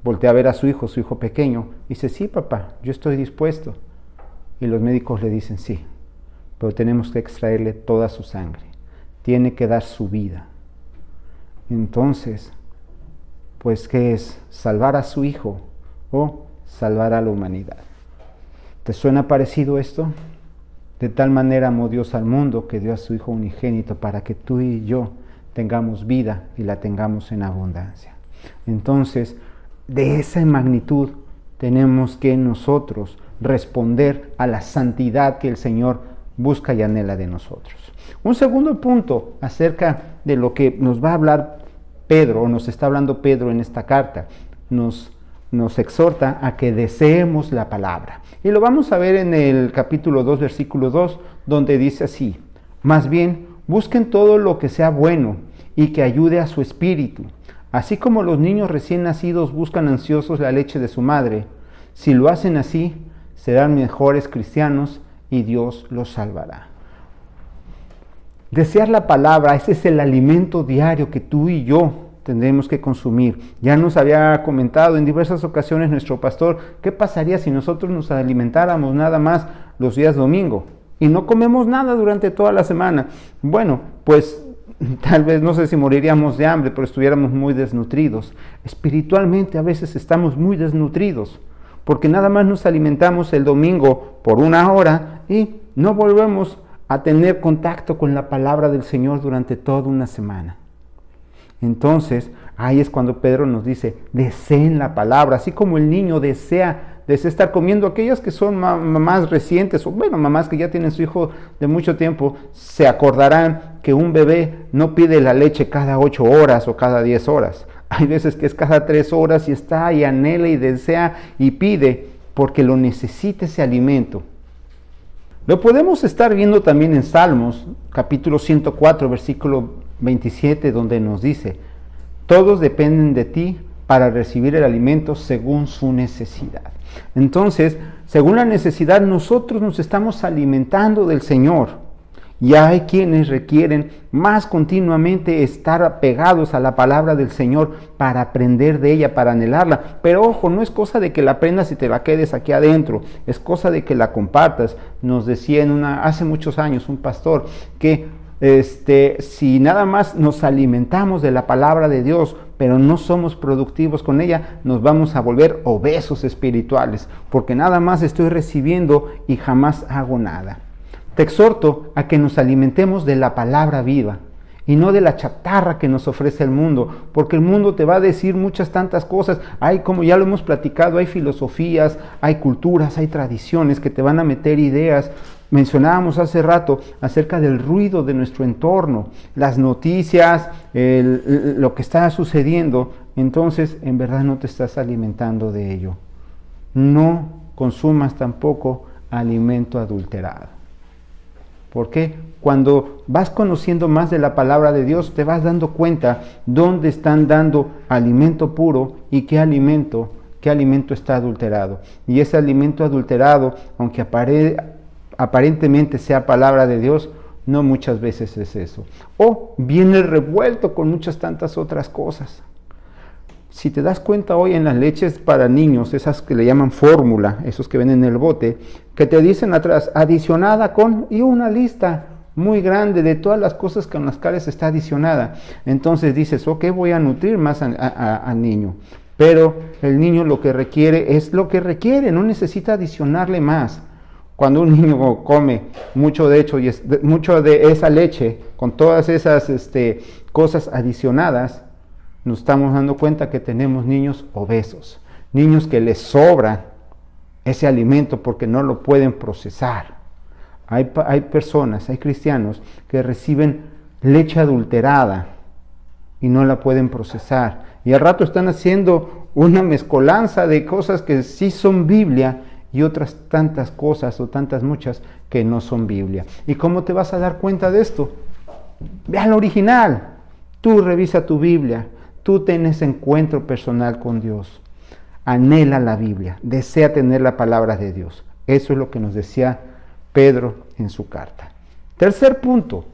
Voltea a ver a su hijo pequeño, y dice: sí, papá, yo estoy dispuesto. Y los médicos le dicen: sí, pero tenemos que extraerle toda su sangre, tiene que dar su vida. Entonces, pues, ¿qué es? ¿Salvar a su hijo o salvar a la humanidad? ¿Te suena parecido esto? De tal manera amó Dios al mundo que dio a su Hijo unigénito para que tú y yo tengamos vida y la tengamos en abundancia. Entonces, de esa magnitud tenemos que nosotros responder a la santidad que el Señor busca y anhela de nosotros. Un segundo punto acerca de lo que nos va a hablar Pedro, o nos está hablando Pedro en esta carta, nos exhorta a que deseemos la palabra. Y lo vamos a ver en el capítulo 2, versículo 2, donde dice así: más bien, busquen todo lo que sea bueno y que ayude a su espíritu, así como los niños recién nacidos buscan ansiosos la leche de su madre. Si lo hacen así, serán mejores cristianos y Dios los salvará. Desear la palabra, ese es el alimento diario que tú y yo tendremos que consumir. Ya nos había comentado en diversas ocasiones nuestro pastor, ¿qué pasaría si nosotros nos alimentáramos nada más los días domingo y no comemos nada durante toda la semana? Bueno, pues tal vez, no sé si moriríamos de hambre, pero estuviéramos muy desnutridos. Espiritualmente a veces estamos muy desnutridos, porque nada más nos alimentamos el domingo por una hora y no volvemos a tener contacto con la palabra del Señor durante toda una semana. Entonces, ahí es cuando Pedro nos dice: deseen la palabra, así como el niño desea estar comiendo. Aquellas que son mamás recientes, o bueno, mamás que ya tienen su hijo de mucho tiempo, se acordarán que un bebé no pide la leche cada 8 horas o cada 10 horas. Hay veces que es cada 3 horas y está y anhela y desea y pide porque lo necesita ese alimento. Lo podemos estar viendo también en Salmos, capítulo 104, versículo 27, donde nos dice: todos dependen de ti para recibir el alimento según su necesidad. Entonces, según la necesidad, nosotros nos estamos alimentando del Señor. Y hay quienes requieren más continuamente estar apegados a la palabra del Señor para aprender de ella, para anhelarla. Pero ojo, no es cosa de que la aprendas y te la quedes aquí adentro, es cosa de que la compartas. Nos decía hace muchos años un pastor que si nada más nos alimentamos de la palabra de Dios, pero no somos productivos con ella, nos vamos a volver obesos espirituales, porque nada más estoy recibiendo y jamás hago nada. Te exhorto a que nos alimentemos de la palabra viva y no de la chatarra que nos ofrece el mundo, porque el mundo te va a decir muchas tantas cosas. Hay, como ya lo hemos platicado, hay filosofías, hay culturas, hay tradiciones que te van a meter ideas. Mencionábamos hace rato acerca del ruido de nuestro entorno, las noticias, lo que está sucediendo. Entonces, en verdad no te estás alimentando de ello. No consumas tampoco alimento adulterado. ¿Por qué? Cuando vas conociendo más de la palabra de Dios, te vas dando cuenta dónde están dando alimento puro y qué alimento está adulterado. Y ese alimento adulterado, aunque aparentemente sea palabra de Dios, no muchas veces es eso. O viene revuelto con muchas tantas otras cosas. Si te das cuenta hoy en las leches para niños, esas que le llaman fórmula, esos que ven en el bote, que te dicen atrás, adicionada con, y una lista muy grande de todas las cosas con las cuales está adicionada. Entonces dices, ok, voy a nutrir más al niño. Pero el niño lo que requiere es lo que requiere, no necesita adicionarle más. Cuando un niño come mucho de esa leche, con todas esas cosas adicionadas, nos estamos dando cuenta que tenemos niños obesos, niños que les sobra ese alimento porque no lo pueden procesar. Hay personas, hay cristianos que reciben leche adulterada y no la pueden procesar. Y al rato están haciendo una mezcolanza de cosas que sí son Biblia y otras tantas cosas o tantas muchas que no son Biblia. ¿Y cómo te vas a dar cuenta de esto? Ve al original. Tú revisa tu Biblia. Tú tienes encuentro personal con Dios. Anhela la Biblia. Desea tener la palabra de Dios. Eso es lo que nos decía Pedro en su carta. Tercer punto.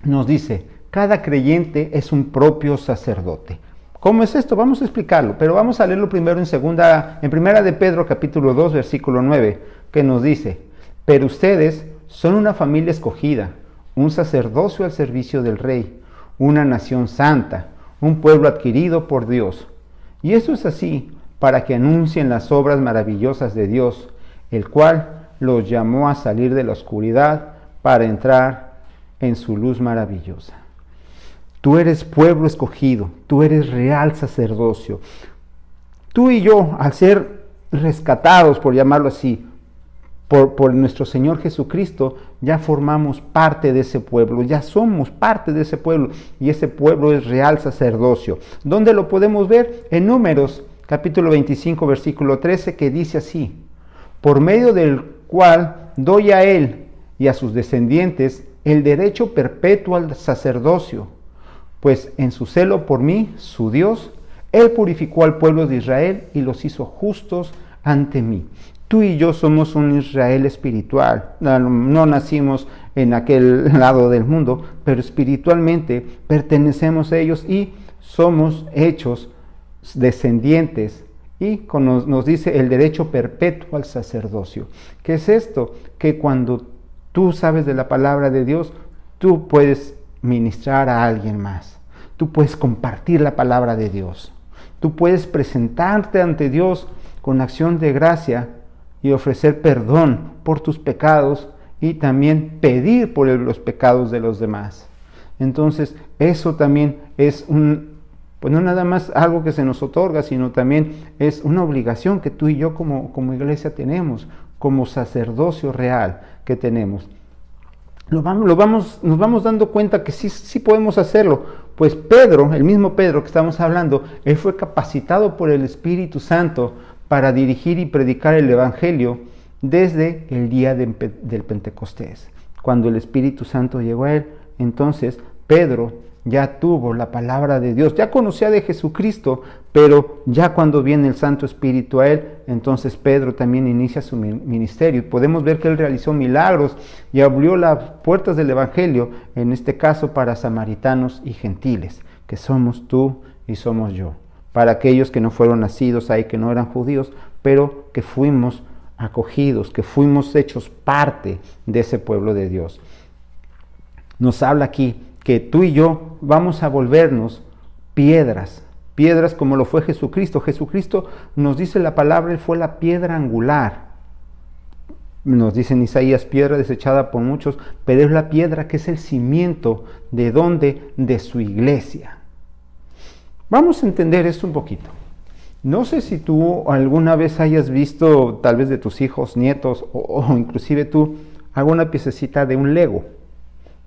Nos dice, cada creyente es un propio sacerdote. ¿Cómo es esto? Vamos a explicarlo, pero vamos a leerlo primero en primera de Pedro, capítulo 2, versículo 9, que nos dice, pero ustedes son una familia escogida, un sacerdocio al servicio del Rey, una nación santa, un pueblo adquirido por Dios. Y eso es así, para que anuncien las obras maravillosas de Dios, el cual los llamó a salir de la oscuridad para entrar en su luz maravillosa. Tú eres pueblo escogido, tú eres real sacerdocio. Tú y yo, al ser rescatados, por llamarlo así, por nuestro Señor Jesucristo, ya formamos parte de ese pueblo, ya somos parte de ese pueblo, y ese pueblo es real sacerdocio. ¿Dónde lo podemos ver? En Números, capítulo 25, versículo 13, que dice así, por medio del cual doy a él y a sus descendientes el derecho perpetuo al sacerdocio, pues en su celo por mí, su Dios, él purificó al pueblo de Israel y los hizo justos ante mí. Tú y yo somos un Israel espiritual, no nacimos en aquel lado del mundo, pero espiritualmente pertenecemos a ellos y somos hechos descendientes. Y nos dice el derecho perpetuo al sacerdocio. ¿Qué es esto? Que cuando tú sabes de la palabra de Dios, tú puedes ministrar a alguien más. Tú puedes compartir la palabra de Dios. Tú puedes presentarte ante Dios con acción de gracia y ofrecer perdón por tus pecados y también pedir por los pecados de los demás. Entonces, eso también es pues no nada más algo que se nos otorga, sino también es una obligación que tú y yo como iglesia tenemos, como sacerdocio real que tenemos. Nos vamos dando cuenta que sí podemos hacerlo, pues Pedro, el mismo Pedro que estamos hablando, él fue capacitado por el Espíritu Santo para dirigir y predicar el Evangelio desde el día del Pentecostés. Cuando el Espíritu Santo llegó a él, entonces Pedro ya tuvo la palabra de Dios, ya conocía de Jesucristo, pero ya cuando viene el Santo Espíritu a él, entonces Pedro también inicia su ministerio. Y podemos ver que él realizó milagros y abrió las puertas del Evangelio, en este caso para samaritanos y gentiles, que somos tú y somos yo. Para aquellos que no fueron nacidos ahí, que no eran judíos, pero que fuimos acogidos, que fuimos hechos parte de ese pueblo de Dios. Nos habla aquí que tú y yo vamos a volvernos piedras como lo fue Jesucristo. Jesucristo, nos dice la palabra, él fue la piedra angular. Nos dice en Isaías, piedra desechada por muchos, pero es la piedra que es el cimiento de ¿dónde? De su iglesia. Vamos a entender esto un poquito. No sé si tú alguna vez hayas visto, tal vez de tus hijos, nietos, o inclusive tú, alguna piececita de un Lego.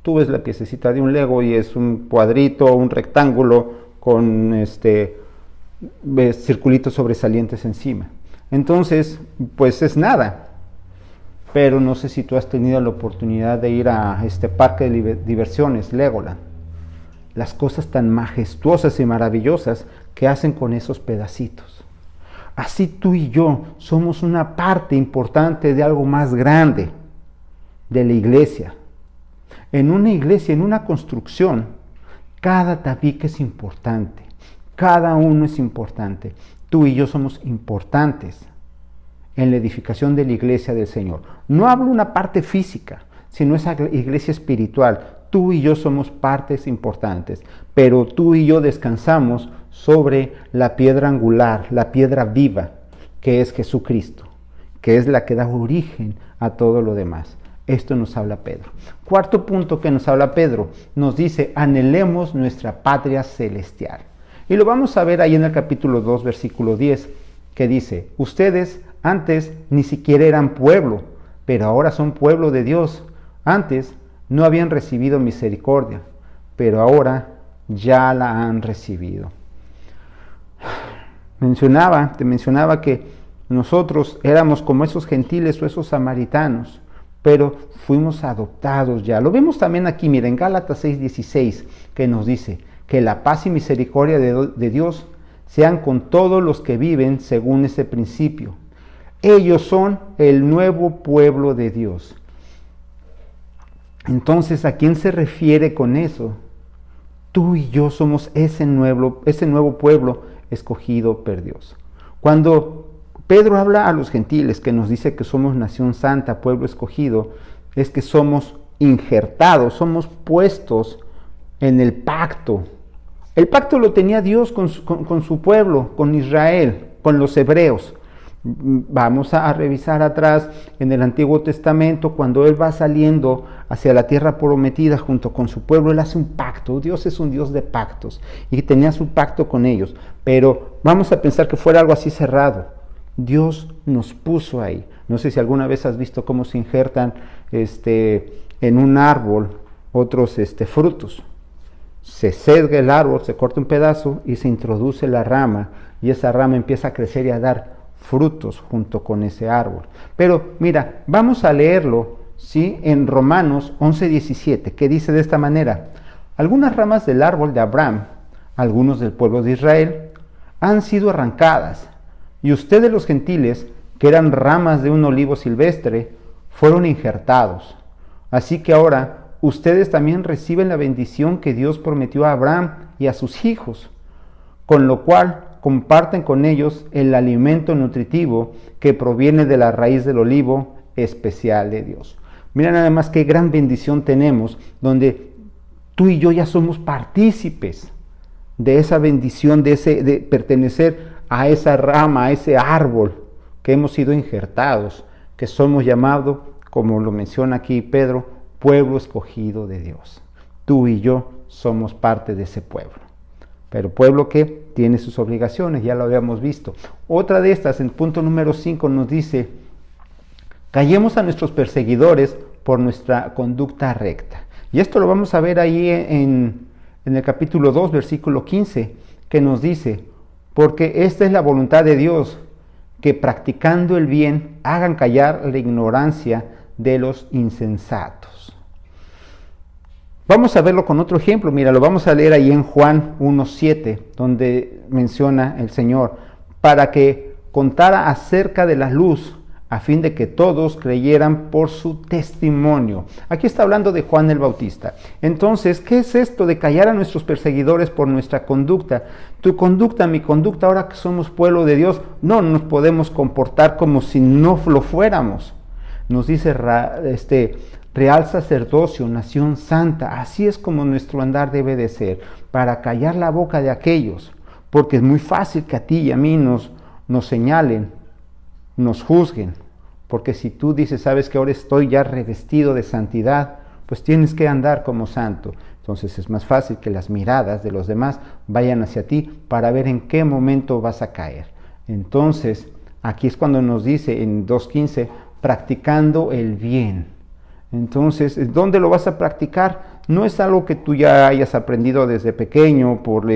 Tú ves la piececita de un Lego y es un cuadrito, un rectángulo con circulitos sobresalientes encima. Entonces, pues es nada. Pero no sé si tú has tenido la oportunidad de ir a este parque de diversiones, Legoland. Las cosas tan majestuosas y maravillosas que hacen con esos pedacitos. Así tú y yo somos una parte importante de algo más grande, de la iglesia. En una iglesia, en una construcción, cada tabique es importante, cada uno es importante. Tú y yo somos importantes en la edificación de la iglesia del Señor. No hablo una parte física, sino esa iglesia espiritual. Tú y yo somos partes importantes, pero tú y yo descansamos sobre la piedra angular, la piedra viva, que es Jesucristo, que es la que da origen a todo lo demás. Esto nos habla Pedro. Cuarto punto que nos habla Pedro, nos dice, anhelemos nuestra patria celestial. Y lo vamos a ver ahí en el capítulo 2, versículo 10, que dice, ustedes antes ni siquiera eran pueblo, pero ahora son pueblo de Dios. Antes no habían recibido misericordia, pero ahora ya la han recibido. Te mencionaba que nosotros éramos como esos gentiles o esos samaritanos, pero fuimos adoptados ya. Lo vemos también aquí, mira, en Gálatas 6:16, que nos dice que la paz y misericordia de Dios sean con todos los que viven según ese principio. Ellos son el nuevo pueblo de Dios. Entonces, ¿a quién se refiere con eso? Tú y yo somos ese nuevo pueblo escogido por Dios. Cuando Pedro habla a los gentiles, que nos dice que somos nación santa, pueblo escogido, es que somos injertados, somos puestos en el pacto. El pacto lo tenía Dios con su pueblo, con Israel, con los hebreos. Vamos a revisar atrás en el Antiguo Testamento, cuando él va saliendo hacia la tierra prometida junto con su pueblo, él hace un pacto. Dios es un Dios de pactos y tenía su pacto con ellos, pero vamos a pensar que fuera algo así cerrado. Dios nos puso ahí. No sé si alguna vez has visto cómo se injertan en un árbol otros frutos. Se sesga el árbol, se corta un pedazo y se introduce la rama, y esa rama empieza a crecer y a dar frutos junto con ese árbol. Pero mira, vamos a leerlo, ¿sí? En Romanos 11:17, que dice de esta manera: algunas ramas del árbol de Abraham, algunos del pueblo de Israel, han sido arrancadas, y ustedes los gentiles, que eran ramas de un olivo silvestre, fueron injertados. Así que ahora ustedes también reciben la bendición que Dios prometió a Abraham y a sus hijos, con lo cual comparten con ellos el alimento nutritivo que proviene de la raíz del olivo especial de Dios. Mira nada más qué gran bendición tenemos, donde tú y yo ya somos partícipes de esa bendición, de pertenecer a esa rama, a ese árbol que hemos sido injertados, que somos llamados, como lo menciona aquí Pedro, pueblo escogido de Dios. Tú y yo somos parte de ese pueblo. Pero pueblo que tiene sus obligaciones, ya lo habíamos visto. Otra de estas, en punto número 5, nos dice: callemos a nuestros perseguidores por nuestra conducta recta. Y esto lo vamos a ver ahí en el capítulo 2, versículo 15, que nos dice: porque esta es la voluntad de Dios, que practicando el bien hagan callar la ignorancia de los insensatos. Vamos a verlo con otro ejemplo. Mira, lo vamos a leer ahí en Juan 1:7, donde menciona el Señor, para que contara acerca de la luz, a fin de que todos creyeran por su testimonio. Aquí está hablando de Juan el Bautista. Entonces, ¿qué es esto de callar a nuestros perseguidores por nuestra conducta? Tu conducta, mi conducta, ahora que somos pueblo de Dios, no nos podemos comportar como si no lo fuéramos. Nos dice real sacerdocio, nación santa. Así es como nuestro andar debe de ser, para callar la boca de aquellos, porque es muy fácil que a ti y a mí nos señalen, nos juzguen, porque si tú dices, sabes que ahora estoy ya revestido de santidad, pues tienes que andar como santo. Entonces es más fácil que las miradas de los demás vayan hacia ti para ver en qué momento vas a caer. Entonces, aquí es cuando nos dice en 2:15, practicando el bien. Entonces, ¿dónde lo vas a practicar? No es algo que tú ya hayas aprendido desde pequeño por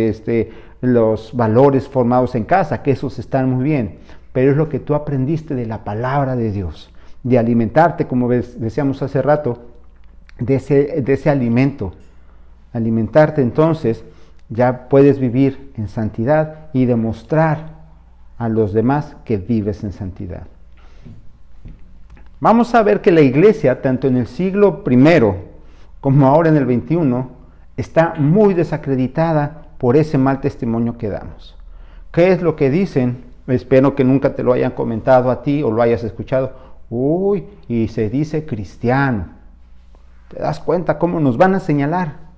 los valores formados en casa, que esos están muy bien, pero es lo que tú aprendiste de la palabra de Dios, de alimentarte, como decíamos hace rato, de ese alimento. Alimentarte, entonces ya puedes vivir en santidad y demostrar a los demás que vives en santidad. Vamos a ver que la iglesia, tanto en el siglo I como ahora en el XXI, está muy desacreditada por ese mal testimonio que damos. ¿Qué es lo que dicen? Espero que nunca te lo hayan comentado a ti o lo hayas escuchado. Uy, y se dice cristiano. ¿Te das cuenta cómo nos van a señalar?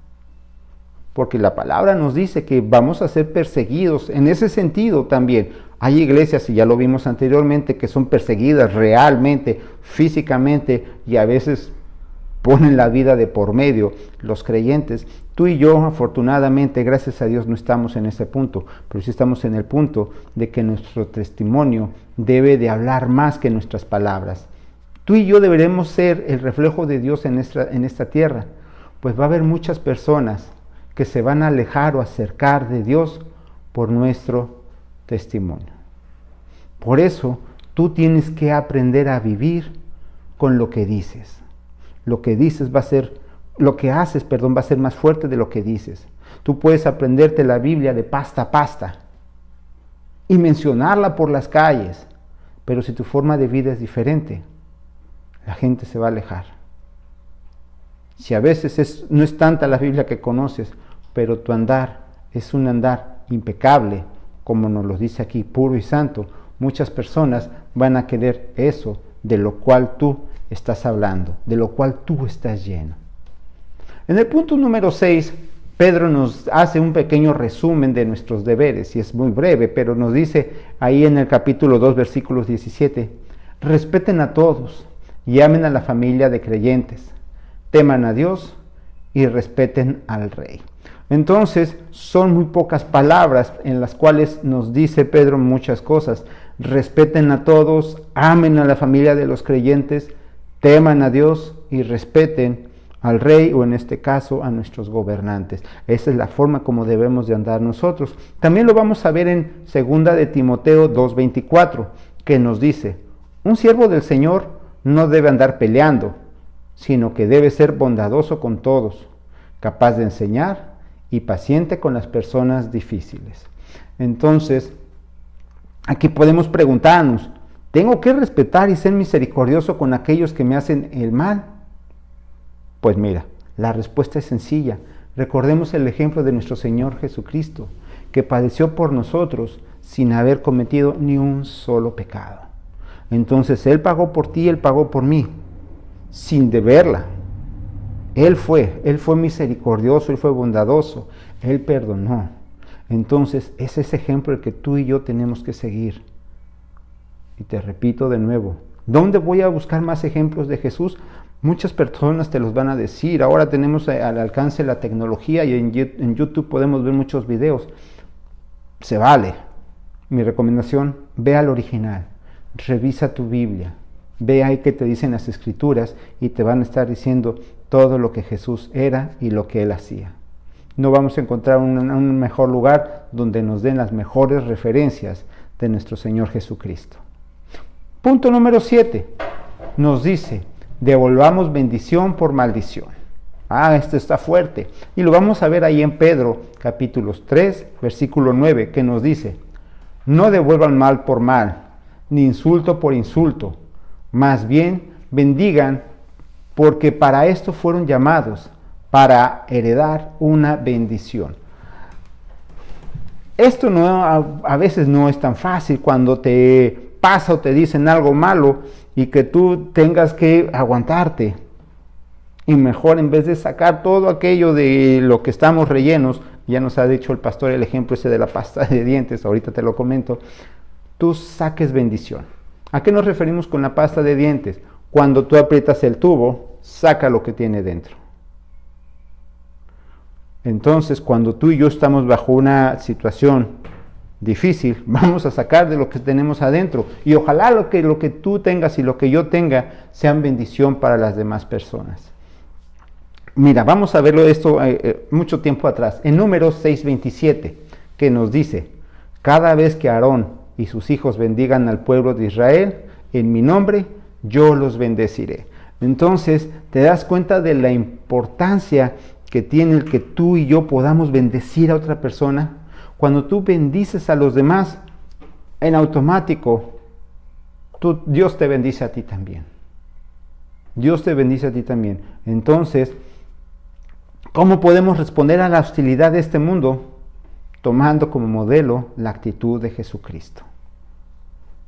Porque la palabra nos dice que vamos a ser perseguidos. En ese sentido también, hay iglesias, y ya lo vimos anteriormente, que son perseguidas realmente, físicamente, y a veces ponen la vida de por medio los creyentes. Tú y yo, afortunadamente, gracias a Dios, no estamos en ese punto, pero sí estamos en el punto de que nuestro testimonio debe de hablar más que nuestras palabras. Tú y yo deberemos ser el reflejo de Dios en esta tierra, pues va a haber muchas personas que se van a alejar o acercar de Dios por nuestro testimonio. Por eso, tú tienes que aprender a vivir con lo que dices. Lo que dices lo que haces, va a ser más fuerte de lo que dices. Tú puedes aprenderte la Biblia de pasta a pasta y mencionarla por las calles, pero si tu forma de vida es diferente, la gente se va a alejar. Si a veces no es tanta la Biblia que conoces, pero tu andar es un andar impecable, como nos lo dice aquí, puro y santo, muchas personas van a querer eso de lo cual tú estás hablando, de lo cual tú estás lleno. En el punto número 6, Pedro nos hace un pequeño resumen de nuestros deberes, y es muy breve, pero nos dice ahí en el capítulo 2, versículos 17, respeten a todos y amen a la familia de creyentes, teman a Dios y respeten al Rey. Entonces, son muy pocas palabras en las cuales nos dice Pedro muchas cosas. Respeten a todos, amen a la familia de los creyentes, teman a Dios y respeten al Rey, o en este caso a nuestros gobernantes. Esa es la forma como debemos de andar nosotros. También lo vamos a ver en 2 de Timoteo 2:24, que nos dice, un siervo del Señor no debe andar peleando, sino que debe ser bondadoso con todos, capaz de enseñar y paciente con las personas difíciles. Entonces, aquí podemos preguntarnos, ¿tengo que respetar y ser misericordioso con aquellos que me hacen el mal? Pues mira, la respuesta es sencilla. Recordemos el ejemplo de nuestro Señor Jesucristo, que padeció por nosotros sin haber cometido ni un solo pecado. Entonces, Él pagó por ti, Él pagó por mí, sin deberla. Él fue misericordioso, Él fue bondadoso, Él perdonó. Entonces, es ese ejemplo el que tú y yo tenemos que seguir. Y te repito de nuevo, ¿dónde voy a buscar más ejemplos de Jesús? Muchas personas te los van a decir. Ahora tenemos al alcance la tecnología y en YouTube podemos ver muchos videos. Se vale. Mi recomendación, ve al original, revisa tu Biblia, ve ahí que te dicen las Escrituras y te van a estar diciendo todo lo que Jesús era y lo que Él hacía. No vamos a encontrar un mejor lugar donde nos den las mejores referencias de nuestro Señor Jesucristo. Punto número 7 nos dice, devolvamos bendición por maldición. Esto está fuerte. Y lo vamos a ver ahí en Pedro, capítulos 3, versículo 9, que nos dice, no devuelvan mal por mal, ni insulto por insulto, más bien bendigan, porque para esto fueron llamados, para heredar una bendición. Esto a veces no es tan fácil cuando te pasa o te dicen algo malo y que tú tengas que aguantarte. Y mejor, en vez de sacar todo aquello de lo que estamos rellenos, ya nos ha dicho el pastor el ejemplo ese de la pasta de dientes, ahorita te lo comento, tú saques bendición. ¿A qué nos referimos con la pasta de dientes? Cuando tú aprietas el tubo, saca lo que tiene dentro. Entonces, cuando tú y yo estamos bajo una situación difícil, vamos a sacar de lo que tenemos adentro. Y ojalá lo que tú tengas y lo que yo tenga sean bendición para las demás personas. Mira, vamos a verlo esto mucho tiempo atrás, en Números 6:27, que nos dice, cada vez que Aarón y sus hijos bendigan al pueblo de Israel, en mi nombre, yo los bendeciré. Entonces, te das cuenta de la importancia que tiene el que tú y yo podamos bendecir a otra persona. Cuando tú bendices a los demás, en automático, Dios te bendice a ti también. Dios te bendice a ti también. Entonces, ¿cómo podemos responder a la hostilidad de este mundo? Tomando como modelo la actitud de Jesucristo.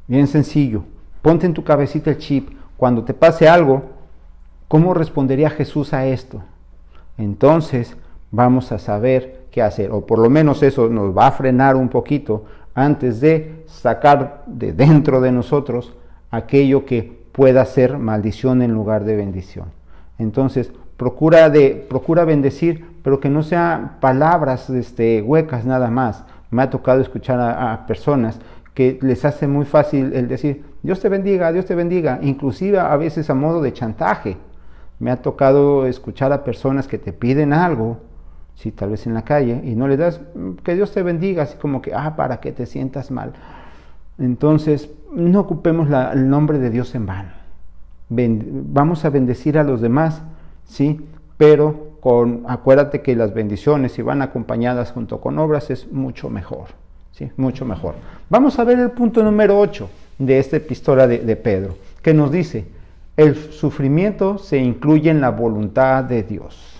Bien sencillo. Ponte en tu cabecita el chip. Cuando te pase algo, ¿cómo respondería Jesús a esto? Entonces vamos a saber qué hacer, o por lo menos eso nos va a frenar un poquito antes de sacar de dentro de nosotros aquello que pueda ser maldición en lugar de bendición. Entonces procura bendecir, pero que no sean palabras huecas nada más. Me ha tocado escuchar a personas que les hace muy fácil el decir Dios te bendiga, inclusive a veces a modo de chantaje. Me ha tocado escuchar a personas que te piden algo, sí, tal vez en la calle, y no le das que Dios te bendiga, así como que, para que te sientas mal. Entonces, no ocupemos el nombre de Dios en vano. Vamos a bendecir a los demás, sí, pero acuérdate que las bendiciones, si van acompañadas junto con obras, es mucho mejor, sí, mucho mejor. Vamos a ver el punto número 8 de esta epístola de Pedro, que nos dice, el sufrimiento se incluye en la voluntad de Dios.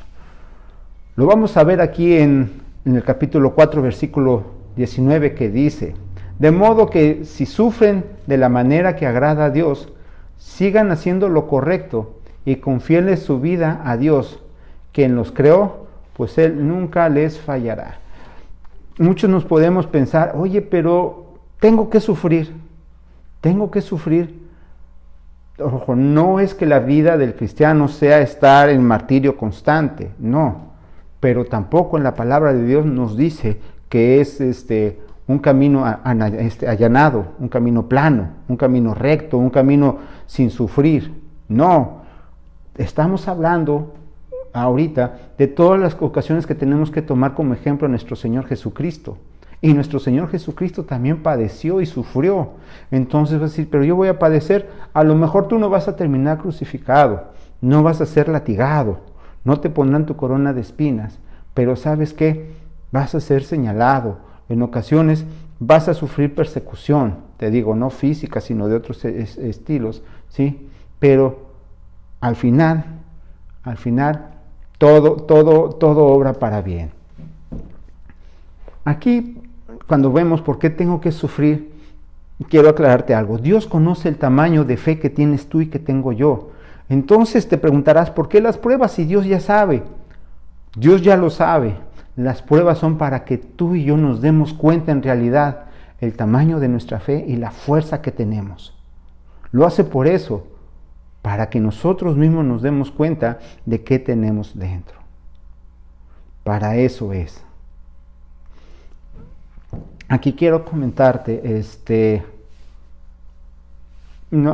Lo vamos a ver aquí en el capítulo 4, versículo 19, que dice, de modo que si sufren de la manera que agrada a Dios, sigan haciendo lo correcto y confíenle su vida a Dios, quien los creó, pues Él nunca les fallará. Muchos nos podemos pensar, oye, pero tengo que sufrir. Ojo, no es que la vida del cristiano sea estar en martirio constante, no, pero tampoco en la palabra de Dios nos dice que es un camino allanado, un camino plano, un camino recto, un camino sin sufrir. No, estamos hablando ahorita de todas las ocasiones que tenemos que tomar como ejemplo a nuestro Señor Jesucristo. Y nuestro Señor Jesucristo también padeció y sufrió. Entonces vas a decir, pero yo voy a padecer. A lo mejor tú no vas a terminar crucificado, no vas a ser latigado, no te pondrán tu corona de espinas, pero ¿sabes qué? Vas a ser señalado. En ocasiones vas a sufrir persecución, te digo, no física, sino de otros estilos, ¿sí? Pero al final, todo obra para bien. Aquí, cuando vemos por qué tengo que sufrir, quiero aclararte algo. Dios conoce el tamaño de fe que tienes tú y que tengo yo. Entonces te preguntarás, ¿por qué las pruebas si Dios ya sabe? Dios ya lo sabe. Las pruebas son para que tú y yo nos demos cuenta en realidad el tamaño de nuestra fe y la fuerza que tenemos. Lo hace por eso, para que nosotros mismos nos demos cuenta de qué tenemos dentro. Para eso es. Aquí quiero comentarte,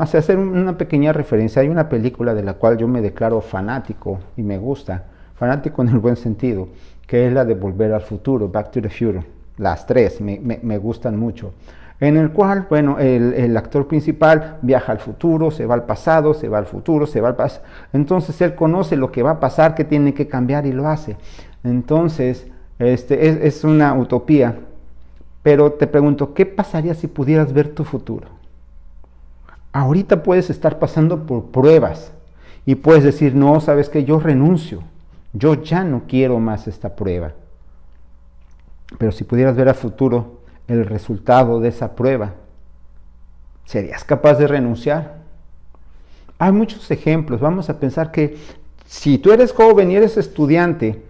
hacer una pequeña referencia. Hay una película de la cual yo me declaro fanático y me gusta, fanático en el buen sentido, que es la de Volver al Futuro, Back to the Future. Las tres me gustan mucho. en el cual, bueno, el actor principal viaja al futuro, se va al pasado, se va al futuro, se va al pasado. Entonces él conoce lo que va a pasar, que tiene que cambiar y lo hace. Entonces, es una utopía. Pero te pregunto, ¿qué pasaría si pudieras ver tu futuro? Ahorita puedes estar pasando por pruebas y puedes decir, no, ¿sabes qué? Yo renuncio. Yo ya no quiero más esta prueba. Pero si pudieras ver a futuro el resultado de esa prueba, ¿serías capaz de renunciar? Hay muchos ejemplos. Vamos a pensar que si tú eres joven y eres estudiante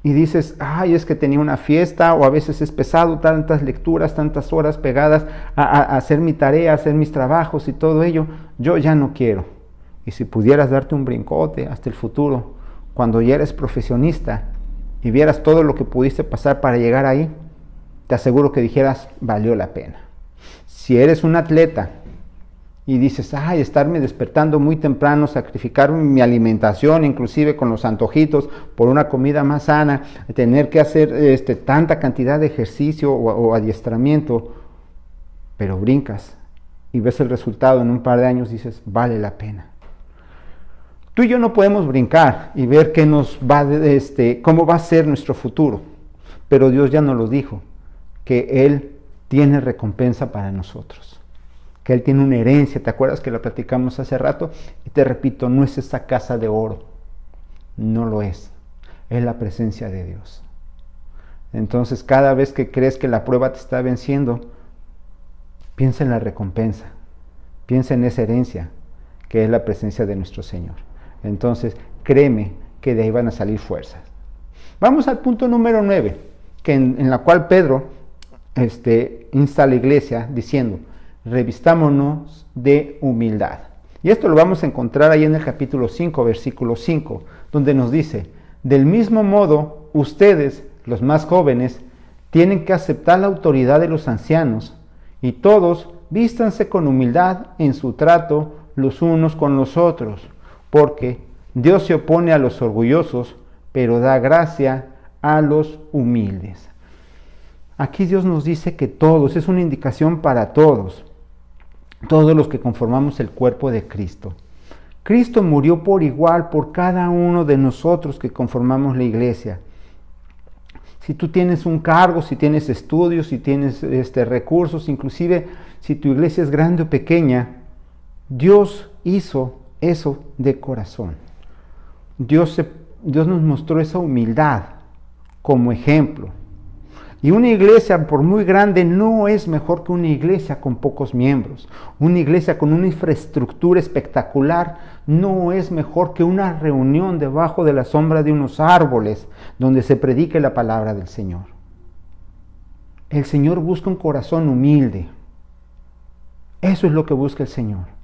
y dices, ay, es que tenía una fiesta, o a veces es pesado, tantas lecturas, tantas horas pegadas a hacer mi tarea, a hacer mis trabajos y todo ello, yo ya no quiero. Y si pudieras darte un brincote hasta el futuro, cuando ya eres profesionista y vieras todo lo que pudiste pasar para llegar ahí, te aseguro que dijeras, valió la pena. Si eres un atleta y dices, ay, estarme despertando muy temprano, sacrificar mi alimentación, inclusive con los antojitos, por una comida más sana, tener que hacer tanta cantidad de ejercicio o adiestramiento, pero brincas y ves el resultado en un par de años, dices, vale la pena. Tú y yo no podemos brincar y ver qué nos va, cómo va a ser nuestro futuro, pero Dios ya nos lo dijo, que Él tiene recompensa para nosotros, que Él tiene una herencia. ¿Te acuerdas que la platicamos hace rato? Y te repito, no es esa casa de oro, no lo es la presencia de Dios. Entonces, cada vez que crees que la prueba te está venciendo, piensa en la recompensa, piensa en esa herencia, que es la presencia de nuestro Señor. Entonces, créeme que de ahí van a salir fuerzas. Vamos al punto número 9, que en la cual Pedro insta a la iglesia diciendo, revistámonos de humildad. Y esto lo vamos a encontrar ahí en el capítulo 5, versículo 5, donde nos dice, del mismo modo, ustedes, los más jóvenes, tienen que aceptar la autoridad de los ancianos, y todos vístanse con humildad en su trato los unos con los otros, porque Dios se opone a los orgullosos, pero da gracia a los humildes. Aquí Dios nos dice que todos, es una indicación para todos los que conformamos el cuerpo de Cristo. Cristo murió por igual por cada uno de nosotros que conformamos la iglesia. Si tú tienes un cargo, si tienes estudios, si tienes recursos, inclusive si tu iglesia es grande o pequeña, Dios hizo eso de corazón. Dios nos mostró esa humildad como ejemplo. Y una iglesia, por muy grande, no es mejor que una iglesia con pocos miembros. Una iglesia con una infraestructura espectacular no es mejor que una reunión debajo de la sombra de unos árboles donde se predique la palabra del Señor. El Señor busca un corazón humilde. Eso es lo que busca el Señor.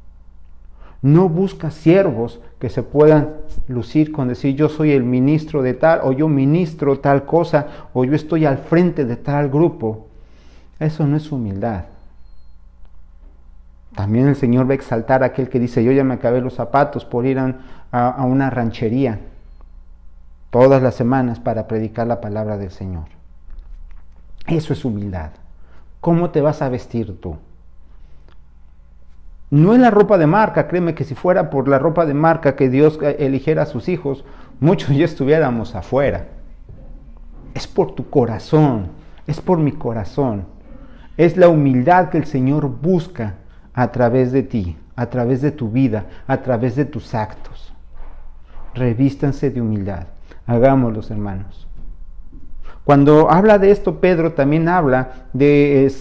No busca siervos que se puedan lucir con decir yo soy el ministro de tal, o yo ministro tal cosa, o yo estoy al frente de tal grupo. Eso no es humildad. También el Señor va a exaltar a aquel que dice yo ya me acabé los zapatos por ir a una ranchería todas las semanas para predicar la palabra del Señor. Eso es humildad. ¿Cómo te vas a vestir tú? No es la ropa de marca, créeme que si fuera por la ropa de marca que Dios eligiera a sus hijos, muchos ya estuviéramos afuera. Es por tu corazón, es por mi corazón. Es la humildad que el Señor busca a través de ti, a través de tu vida, a través de tus actos. Revístanse de humildad. Hagámoslos, hermanos. Cuando habla de esto, Pedro también habla de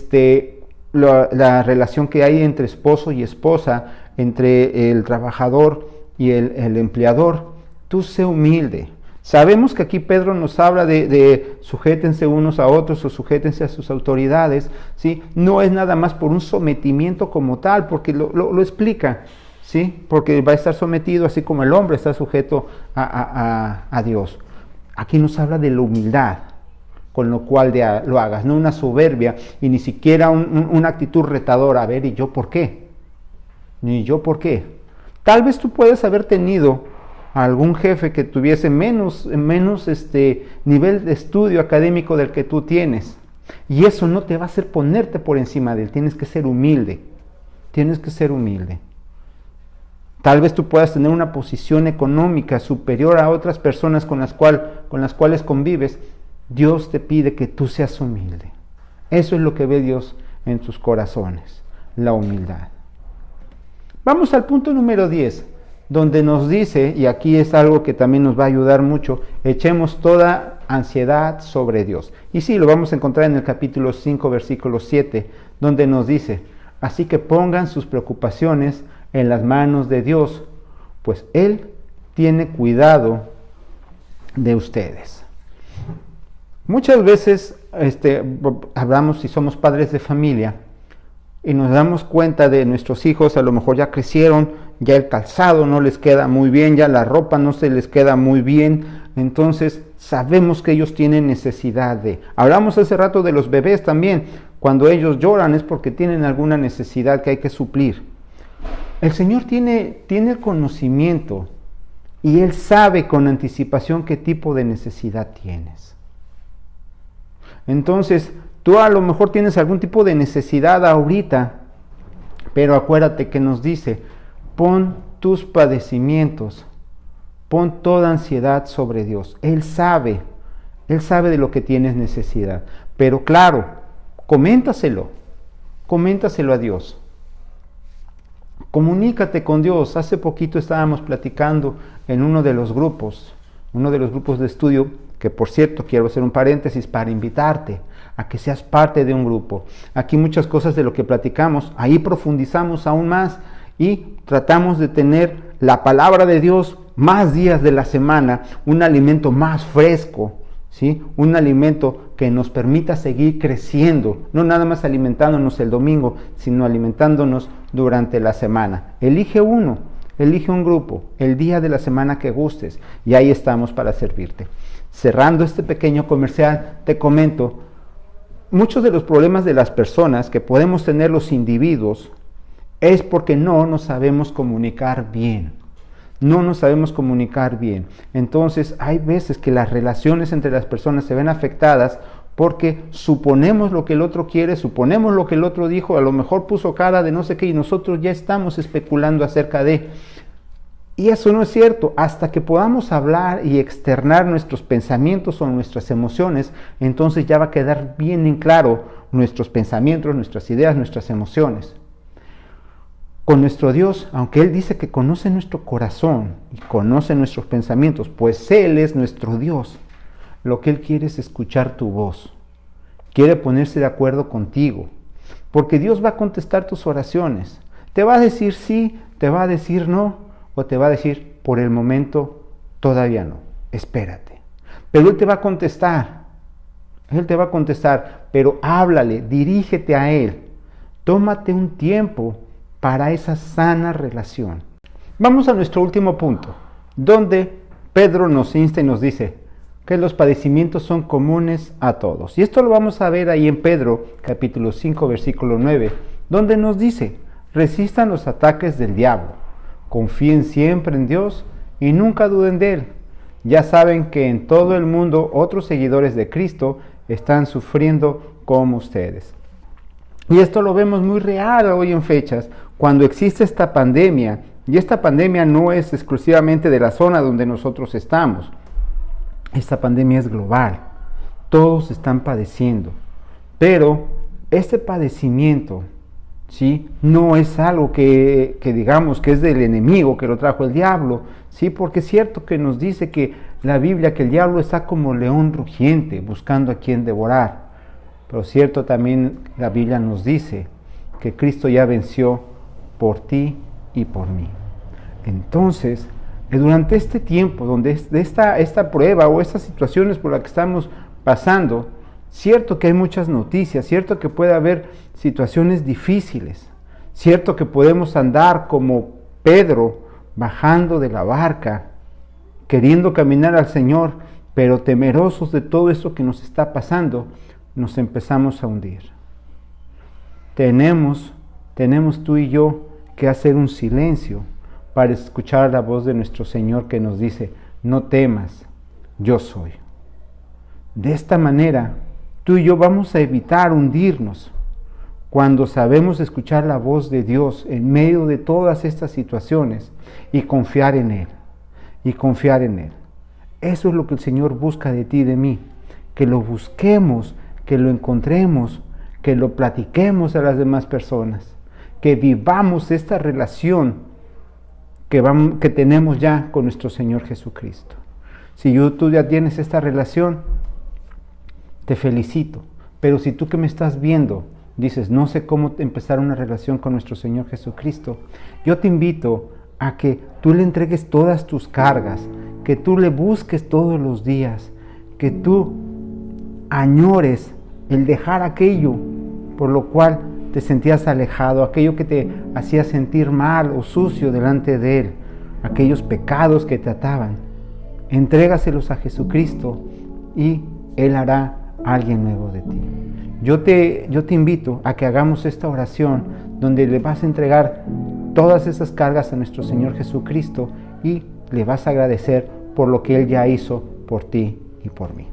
la relación que hay entre esposo y esposa, entre el trabajador y el empleador. Tú sé humilde. Sabemos que aquí Pedro nos habla de sujétense unos a otros o sujétense a sus autoridades, ¿sí? No es nada más por un sometimiento como tal, porque lo explica, ¿sí? Porque va a estar sometido así como el hombre está sujeto a Dios. Aquí nos habla de la humildad, con lo cual lo hagas, no una soberbia y ni siquiera una actitud retadora. A ver, ¿y yo por qué? ¿Ni yo por qué? Tal vez tú puedes haber tenido algún jefe que tuviese menos nivel de estudio académico del que tú tienes, Y eso no te va a hacer ponerte por encima de él. Tienes que ser humilde. Tienes que ser humilde. Tal vez tú puedas tener una posición económica superior a otras personas con las cuales convives. Dios te pide que tú seas humilde. Eso es lo que ve Dios en tus corazones, la humildad. Vamos al punto número 10, donde nos dice, y aquí es algo que también nos va a ayudar mucho, echemos toda ansiedad sobre Dios. Y sí, lo vamos a encontrar en el capítulo 5, versículo 7, donde nos dice, así que pongan sus preocupaciones en las manos de Dios, pues Él tiene cuidado de ustedes. Muchas veces hablamos si somos padres de familia y nos damos cuenta de nuestros hijos, a lo mejor ya crecieron, ya el calzado no les queda muy bien, ya la ropa no se les queda muy bien, entonces sabemos que ellos tienen necesidad de. Hablamos hace rato de los bebés también, cuando ellos lloran es porque tienen alguna necesidad que hay que suplir. El Señor tiene el conocimiento y Él sabe con anticipación qué tipo de necesidad tienes. Entonces, tú a lo mejor tienes algún tipo de necesidad ahorita, pero acuérdate que nos dice, pon tus padecimientos, pon toda ansiedad sobre Dios. Él sabe de lo que tienes necesidad. Pero claro, coméntaselo a Dios. Comunícate con Dios. Hace poquito estábamos platicando en uno de los grupos de estudio, que por cierto quiero hacer un paréntesis para invitarte a que seas parte de un grupo. Aquí muchas cosas de lo que platicamos, ahí profundizamos aún más y tratamos de tener la palabra de Dios más días de la semana, un alimento más fresco, ¿sí? Un alimento que nos permita seguir creciendo, no nada más alimentándonos el domingo, sino alimentándonos durante la semana. Elige un grupo, el día de la semana que gustes, y ahí estamos para servirte. Cerrando este pequeño comercial, te comento, muchos de los problemas de las personas que podemos tener los individuos es porque no nos sabemos comunicar bien. Entonces, hay veces que las relaciones entre las personas se ven afectadas porque suponemos lo que el otro quiere, suponemos lo que el otro dijo, a lo mejor puso cara de no sé qué y nosotros ya estamos especulando acerca de. Y eso no es cierto. Hasta que podamos hablar y externar nuestros pensamientos o nuestras emociones, entonces ya va a quedar bien en claro nuestros pensamientos, nuestras ideas, nuestras emociones. Con nuestro Dios, aunque Él dice que conoce nuestro corazón y conoce nuestros pensamientos, pues Él es nuestro Dios, lo que Él quiere es escuchar tu voz. Quiere ponerse de acuerdo contigo, porque Dios va a contestar tus oraciones. Te va a decir sí, te va a decir no, o te va a decir, por el momento, todavía no, espérate. Pero Él te va a contestar, pero háblale, dirígete a Él. Tómate un tiempo para esa sana relación. Vamos a nuestro último punto, donde Pedro nos insta y nos dice que los padecimientos son comunes a todos. Y esto lo vamos a ver ahí en Pedro, capítulo 5, versículo 9, donde nos dice, resistan los ataques del diablo. Confíen siempre en Dios y nunca duden de Él. Ya saben que en todo el mundo otros seguidores de Cristo están sufriendo como ustedes. Y esto lo vemos muy real hoy en fechas, cuando existe esta pandemia. Y esta pandemia no es exclusivamente de la zona donde nosotros estamos. Esta pandemia es global. Todos están padeciendo. Pero este padecimiento, ¿sí?, no es algo que digamos que es del enemigo, que lo trajo el diablo, ¿sí? Porque es cierto que nos dice que la Biblia que el diablo está como león rugiente, buscando a quien devorar. Pero cierto también la Biblia nos dice que Cristo ya venció por ti y por mí. Entonces, durante este tiempo, donde de esta prueba o estas situaciones por las que estamos pasando, cierto que hay muchas noticias, cierto que puede haber situaciones difíciles, cierto que podemos andar como Pedro bajando de la barca, queriendo caminar al Señor, pero temerosos de todo esto que nos está pasando, nos empezamos a hundir. Tenemos tú y yo que hacer un silencio para escuchar la voz de nuestro Señor que nos dice, no temas, yo soy. De esta manera Tú y yo vamos a evitar hundirnos cuando sabemos escuchar la voz de Dios en medio de todas estas situaciones y confiar en Él, y confiar en Él. Eso es lo que el Señor busca de ti y de mí, que lo busquemos, que lo encontremos, que lo platiquemos a las demás personas, que vivamos esta relación que tenemos ya con nuestro Señor Jesucristo. Si tú ya tienes esta relación, te felicito, pero si tú que me estás viendo dices, no sé cómo empezar una relación con nuestro Señor Jesucristo, yo te invito a que tú le entregues todas tus cargas, que tú le busques todos los días, que tú añores el dejar aquello por lo cual te sentías alejado, aquello que te hacía sentir mal o sucio delante de Él, aquellos pecados que te ataban. Entrégaselos a Jesucristo y Él hará alguien nuevo de ti. Yo te invito a que hagamos esta oración donde le vas a entregar todas esas cargas a nuestro Señor Jesucristo y le vas a agradecer por lo que Él ya hizo por ti y por mí.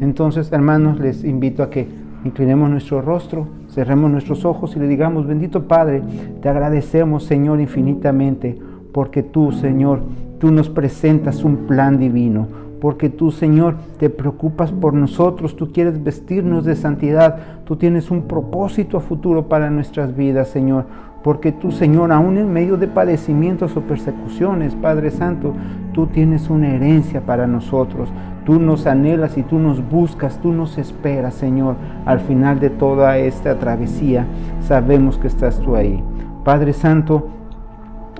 Entonces, hermanos, les invito a que inclinemos nuestro rostro, cerremos nuestros ojos y le digamos, bendito Padre, te agradecemos, Señor, infinitamente, porque tú, Señor, tú nos presentas un plan divino, porque tú, Señor, te preocupas por nosotros, tú quieres vestirnos de santidad, tú tienes un propósito a futuro para nuestras vidas, Señor, porque tú, Señor, aún en medio de padecimientos o persecuciones, Padre Santo, tú tienes una herencia para nosotros. Tú nos anhelas y tú nos buscas, tú nos esperas, Señor. Al final de toda esta travesía, sabemos que estás tú ahí. Padre Santo,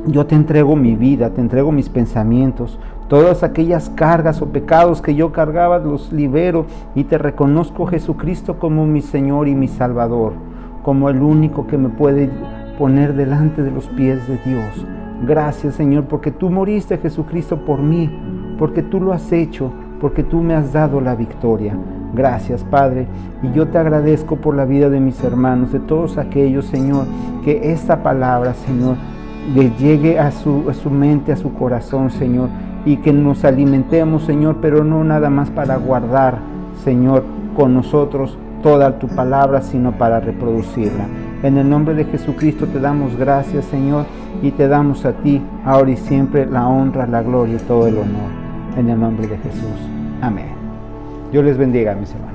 yo te entrego mi vida, te entrego mis pensamientos, todas aquellas cargas o pecados que yo cargaba, los libero y te reconozco, Jesucristo, como mi Señor y mi Salvador, como el único que me puede poner delante de los pies de Dios. Gracias, Señor, porque tú moriste, Jesucristo, por mí, porque tú lo has hecho, porque tú me has dado la victoria. Gracias, Padre, y yo te agradezco por la vida de mis hermanos, de todos aquellos, Señor, que esta palabra, Señor, le llegue a su mente, a su corazón, Señor, y que nos alimentemos, Señor, pero no nada más para guardar, Señor, con nosotros toda tu palabra, sino para reproducirla. En el nombre de Jesucristo te damos gracias, Señor, y te damos a ti, ahora y siempre, la honra, la gloria y todo el honor. En el nombre de Jesús. Amén. Dios les bendiga, mis hermanos.